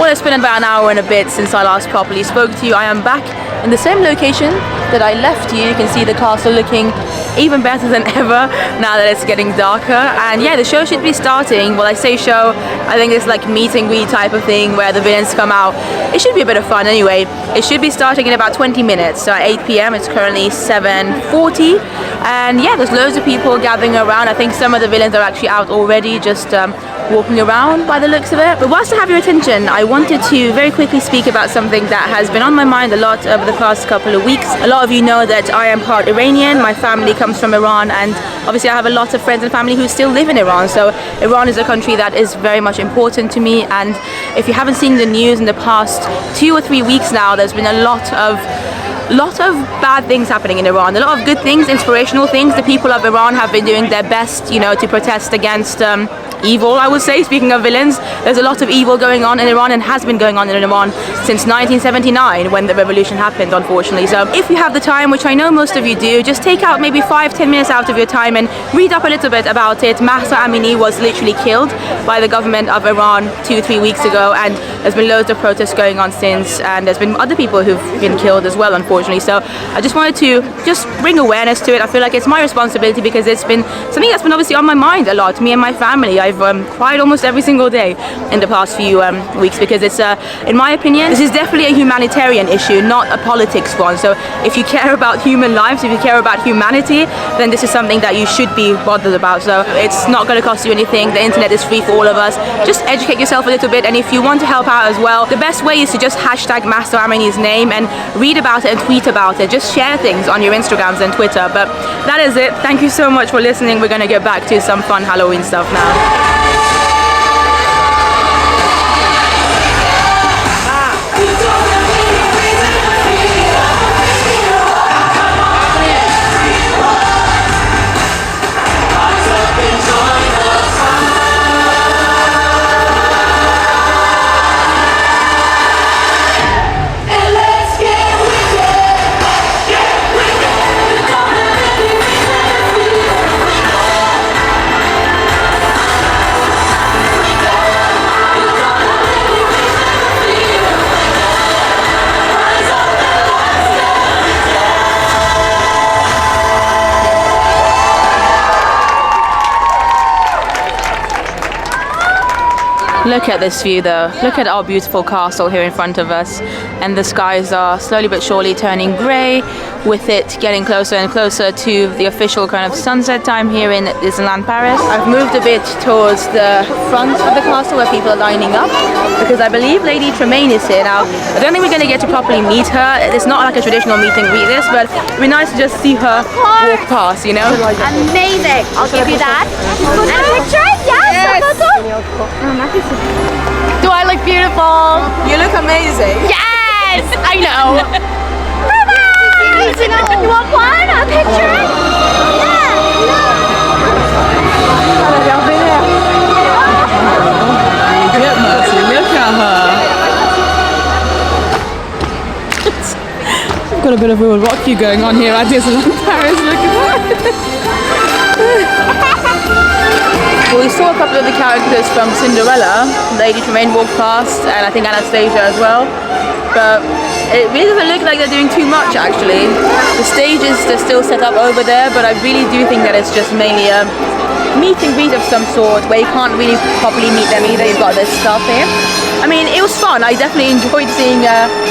It's been about an hour and a bit since I last properly spoke to you. I am back in the same location that I left you. You can see the castle looking even better than ever now that it's getting darker. And yeah, the show should be starting. Well, I say show, I think it's like meet and greet type of thing where the villains come out. It should be a bit of fun anyway. It should be starting in about 20 minutes. So at 8 p.m. it's currently 7:40. And yeah, there's loads of people gathering around. I think some of the villains are actually out already, just walking around by the looks of it. But whilst I have your attention, I wanted to very quickly speak about something that has been on my mind a lot over the past couple of weeks. A lot of you know that I am part Iranian. My family comes from Iran, and obviously I have a lot of friends and family who still live in Iran. So Iran is a country that is very much important to me, and if you haven't seen the news in the past 2 or 3 weeks now, there's been a lot of bad things happening in Iran. A lot of good things, inspirational things. The people of Iran have been doing their best, you know, to protest against evil, I would say. Speaking of villains, there's a lot of evil going on in Iran and has been going on in Iran since 1979 when the revolution happened, unfortunately. So if you have the time, which I know most of you do, just take out maybe 5-10 minutes out of your time and read up a little bit about it. Mahsa Amini was literally killed by the government of Iran 2-3 weeks ago, and there's been loads of protests going on since, and there's been other people who've been killed as well, unfortunately. So I just wanted to just bring awareness to it. I feel like it's my responsibility because it's been something that's been obviously on my mind a lot, me and my family. I've cried almost every single day in the past few weeks because it's, in my opinion, this is definitely a humanitarian issue, not a politics one. So if you care about human lives, if you care about humanity, then this is something that you should be bothered about. So it's not going to cost you anything. The internet is free for all of us. Just educate yourself a little bit, and if you want to help out as well, the best way is to just hashtag Mahsa Amini's name and read about it and tweet about it. Just share things on your Instagrams and Twitter. But that is it. Thank you so much for listening. We're going to get back to some fun Halloween stuff now. Look at this view though. Look at our beautiful castle here in front of us, and the skies are slowly but surely turning grey, with it getting closer and closer to the official kind of sunset time here in Disneyland Paris. I've moved a bit towards the front of the castle where people are lining up because I believe Lady Tremaine is here now. I don't think we're going to get to properly meet her. It's not like a traditional meet and greet this, but it'd be nice to just see her walk past, you know? Amazing. I'll give you that. And a picture? Yes. Do I look beautiful? You look amazing. Yes. I know. Bye-bye. You want one? A picture? Look at her. I've got a bit of a rocky going on here at Disneyland Paris. Look at that. Well, we saw a couple of the characters from Cinderella. Lady Tremaine walked past, and I think Anastasia as well. But it really doesn't look like they're doing too much, actually. The stages, they're still set up over there, but I really do think that it's just mainly a meet and greet of some sort where you can't really properly meet them either. You've got this stuff here. I mean, it was fun. I definitely enjoyed seeing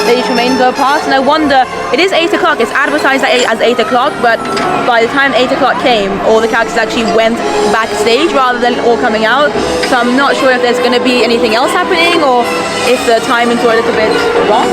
Lady Tremaine go past, and I wonder, it is 8 o'clock, it's advertised as 8 o'clock, but by the time 8 o'clock came, all the characters actually went backstage rather than all coming out, so I'm not sure if there's going to be anything else happening or if the timings were a little bit wrong.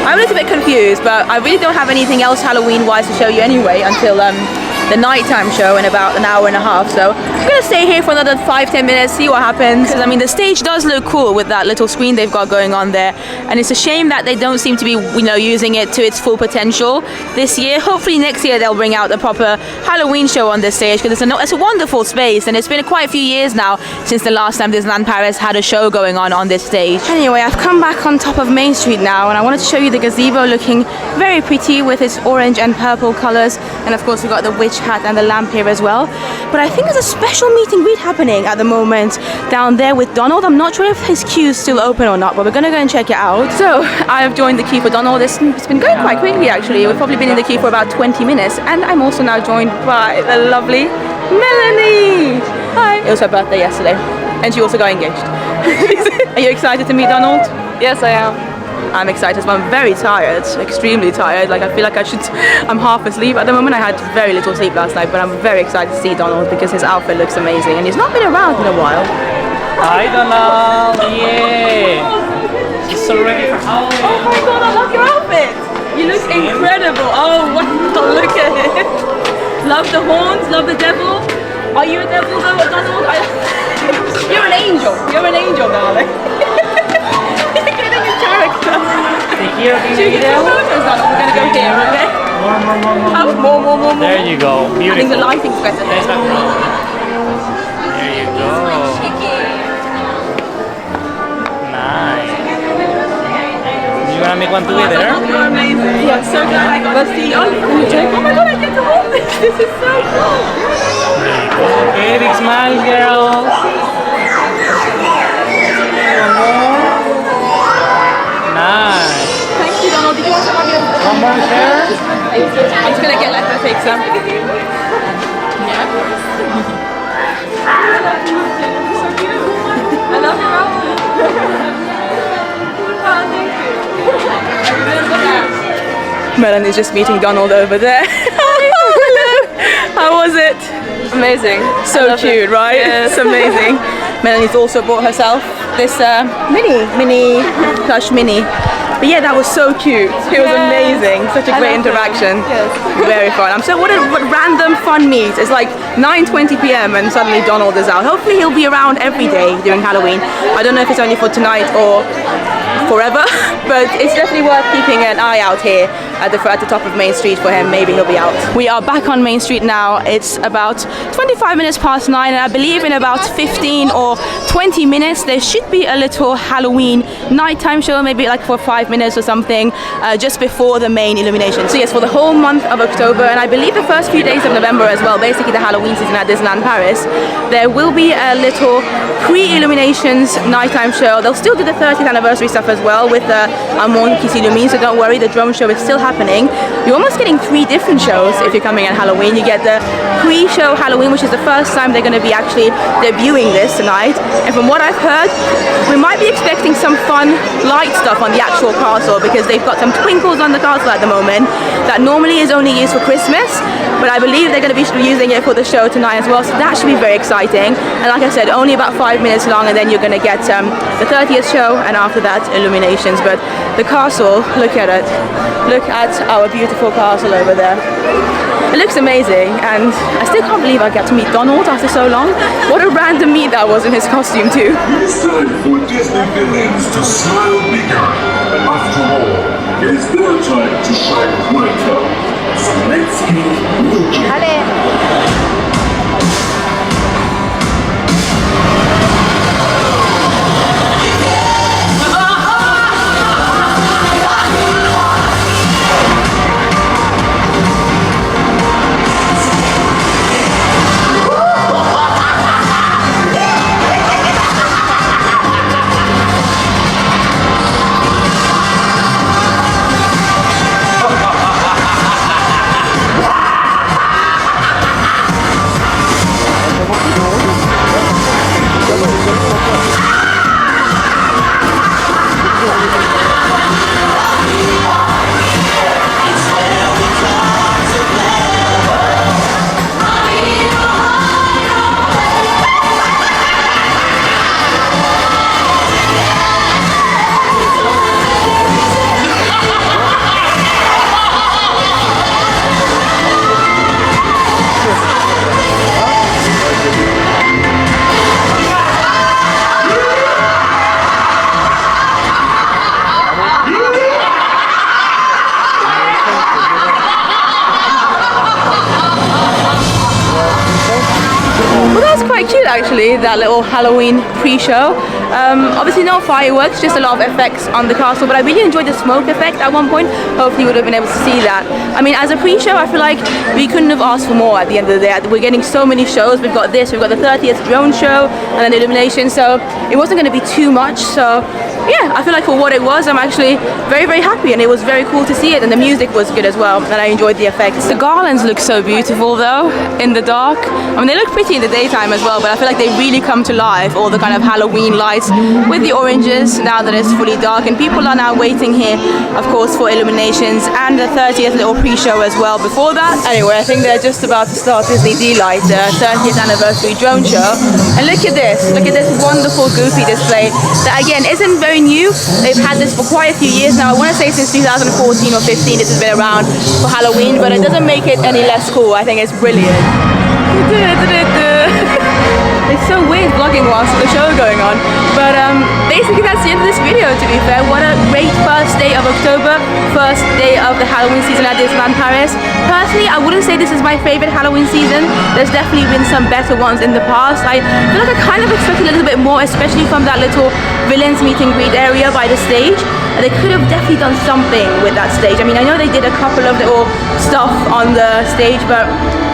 I'm a little bit confused, but I really don't have anything else Halloween-wise to show you anyway until the nighttime show in about an hour and a half, so I'm gonna stay here for another 5-10 minutes, see what happens. Because I mean, the stage does look cool with that little screen they've got going on there, and it's a shame that they don't seem to be, you know, using it to its full potential this year. Hopefully next year they'll bring out a proper Halloween show on this stage, because it's a wonderful space, and it's been quite a few years now since the last time Disneyland Paris had a show going on this stage. Anyway, I've come back on top of Main Street now, and I wanted to show you the gazebo looking very pretty with its orange and purple colors, and of course we've got the witch hat and the lamp here as well. But I think there's a special meet and greet happening at the moment down there with Donald. I'm not sure if his queue's still open or not, but we're gonna go and check it out. So I have joined the queue for Donald. It's been going quite quickly actually. We've probably been in the queue for about 20 minutes, and I'm also now joined by the lovely Melanie. Hi. It was her birthday yesterday, and she also got engaged. Are you excited to meet Donald? Yes, I am. I'm excited, but I'm very tired, extremely tired. Like, I feel like I'm half asleep at the moment. I had very little sleep last night, but I'm very excited to see Donald because his outfit looks amazing, and he's not been around in a while. Hi, Donald. Yeah. He's so ready for Halloween. Oh my god, I love your outfit. You look incredible. Oh wow, look at it. Love the horns, love the devil. Are you a devil though, Donald? You're an angel. You're an angel, darling. Here, should we get some photos on? We're going to go here, okay? More. There you go. Beautiful. I think the lighting's better. There you go. make one together? You're amazing. Yeah, so glad I got to see you. Oh my god, I get to hold this. This is so cool. Okay, big smile, girl. Nice. Thank you, Donald. Did you want some of your... One more share. I'm just gonna get left and take some. Yeah. So cute. I love your outfit. Melanie's just meeting Donald over there. Hello. How was it? Amazing. So cute, right? Yes. It's amazing. Melanie's also bought herself this Minnie plush Minnie. But yeah, that was so cute. It was amazing. Such a great interaction. Yes. Very fun. I'm so what a random fun meet. It's like 9:20 p.m. and suddenly Donald is out. Hopefully he'll be around every day during Halloween. I don't know if it's only for tonight or forever, but it's definitely worth keeping an eye out here at the top of Main Street for him. Maybe he'll be out. We are back on Main Street now. It's about 25 minutes past 9, and I believe in about 15 or 20 minutes there should be a little Halloween nighttime show, maybe like for 5 minutes or something, just before the main illumination. So yes, for the whole month of October, and I believe the first few days of November as well, basically the Halloween season at Disneyland Paris, there will be a little pre-illuminations nighttime show. They'll still do the 30th anniversary stuff as well with the Amon qui s'illumine, so don't worry, the drone show is still happening. You're almost getting 3 different shows if you're coming at Halloween. You get the pre-show Halloween, which is the first time they're going to be actually debuting this tonight, and from what I've heard, we might be expecting some fun light stuff on the actual castle, because they've got some twinkles on the castle at the moment that normally is only used for Christmas, but I believe they're going to be using it for the show tonight as well, so that should be very exciting. And like I said, only about 5 minutes long, and then you're going to get the 30th show, and after that illuminations. But the castle, look at it, look at our beautiful castle over there. It looks amazing, and I still can't believe I get to meet Donald after so long. What a random meet that was in his costume too. It's time for Disney villains to smile bigger. After all, it is their time to shine brighter. So let's get Nugget. Actually, that little Halloween pre-show. Obviously no fireworks, just a lot of effects on the castle, but I really enjoyed the smoke effect at one point. Hopefully you would have been able to see that. I mean, as a pre-show, I feel like we couldn't have asked for more at the end of the day. We're getting so many shows. We've got this, we've got the 30th drone show, and then the illumination, so it wasn't going to be too much. So yeah, I feel like for what it was, I'm actually very, very happy, and it was very cool to see it, and the music was good as well, and I enjoyed the effects. The garlands look so beautiful though, in the dark. I mean, they look pretty in the daytime as well, but I feel like they really come to life, all the kind of Halloween lights with the oranges now that it's fully dark, and people are now waiting here, of course, for illuminations and the 30th little pre-show as well before that. Anyway, I think they're just about to start Disney D-Light, the 30th anniversary drone show, and look at this wonderful Goofy display that again isn't very new. They've had this for quite a few years now. I want to say since 2014 or 15 this has been around for Halloween, but it doesn't make it any less cool. I think it's brilliant. It's so weird vlogging whilst the show going on, but basically that's the end of this video, to be fair. What a great first day of October, first day of the Halloween season at Disneyland Paris. Personally, I wouldn't say this is my favorite Halloween season. There's definitely been some better ones in the past. I feel like I kind of expected a little bit more, especially from that little villains meet and greet area by the stage. They could have definitely done something with that stage. I mean, I know they did a couple of little stuff on the stage, but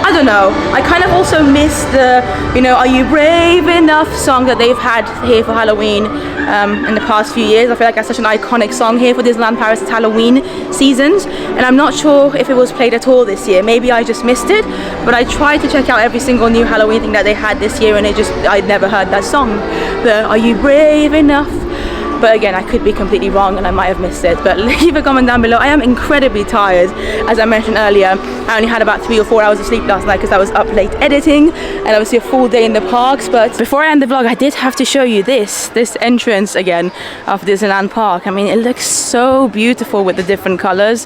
I don't know. I kind of also miss the, you know, Are You Brave Enough song that they've had here for Halloween in the past few years. I feel like that's such an iconic song here for Disneyland Paris. It's Halloween seasons, and I'm not sure if it was played at all this year. Maybe I just missed it, but I tried to check out every single new Halloween thing that they had this year, and I'd never heard that song, the Are You Brave Enough? But again, I could be completely wrong and I might have missed it. But leave a comment down below. I am incredibly tired. As I mentioned earlier, I only had about 3 or 4 hours of sleep last night because I was up late editing, and obviously a full day in the parks. But before I end the vlog, I did have to show you this entrance again of Disneyland Park. I mean, it looks so beautiful with the different colors.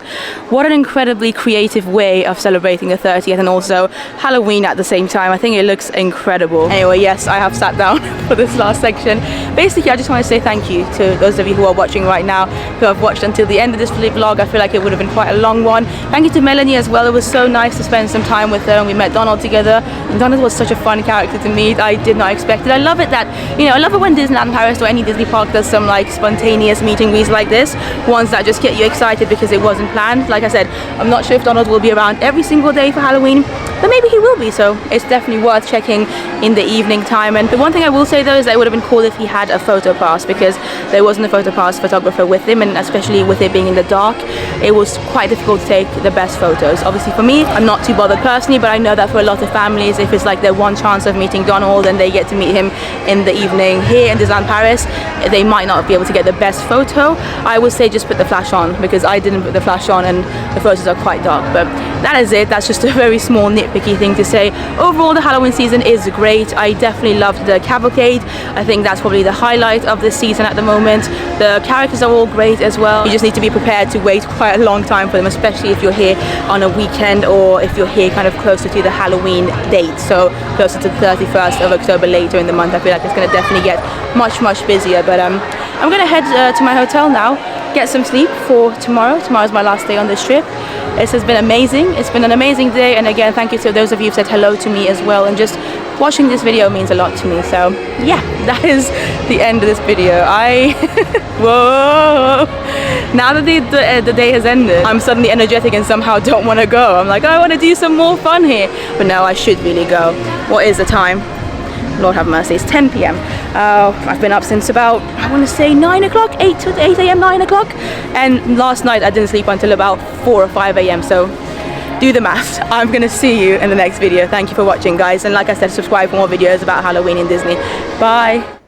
What an incredibly creative way of celebrating the 30th and also Halloween at the same time. I think it looks incredible. Anyway, yes, I have sat down for this last section. Basically, I just want to say thank you to those of you who are watching right now, who have watched until the end of this vlog. I feel like it would have been quite a long one. Thank you to Melanie as well. It was so nice to spend some time with her, and we met Donald together. And Donald was such a fun character to meet. I did not expect it. I love it that, you know, I love it when Disneyland Paris or any Disney park does some like spontaneous meet and greets like this, ones that just get you excited because it wasn't planned. Like I said, I'm not sure if Donald will be around every single day for Halloween, but maybe he will be, so it's definitely worth checking in the evening time. And the one thing I will say though is that it would have been cool if he had a photo pass, because there wasn't a photo pass photographer with him, and especially with it being in the dark, it was quite difficult to take the best photos. Obviously for me, I'm not too bothered personally, but I know that for a lot of families, if it's like their one chance of meeting Donald and they get to meet him in the evening here in Disneyland Paris, they might not be able to get the best photo. I would say just put the flash on, because I didn't put the flash on and the photos are quite dark. But that is it. That's just a very small nitpicky thing to say. Overall, the Halloween season is great. I definitely loved the cavalcade. I think that's probably the highlight of this season at the moment. The characters are all great as well. You just need to be prepared to wait quite a long time for them, especially if you're here on a weekend or if you're here kind of closer to the Halloween date, so closer to the 31st of October later in the month. I feel like it's going to definitely get much busier. But I'm going to head to my hotel now, get some sleep for tomorrow. Tomorrow's my last day on this trip. This has been amazing. It's been an amazing day, and again, thank you to those of you who said hello to me as well, and just watching this video means a lot to me. So yeah, that is the end of this video. Whoa! Now that the day has ended, I'm suddenly energetic and somehow don't want to go. I'm like, I want to do some more fun here, but no, I should really go. What is the time? Lord have mercy, it's 10 p.m. I've been up since about, I want to say 9 o'clock, 8 a.m., 9 o'clock. And last night I didn't sleep until about 4 or 5 a.m. So do the math. I'm going to see you in the next video. Thank you for watching, guys. And like I said, subscribe for more videos about Halloween in Disney. Bye.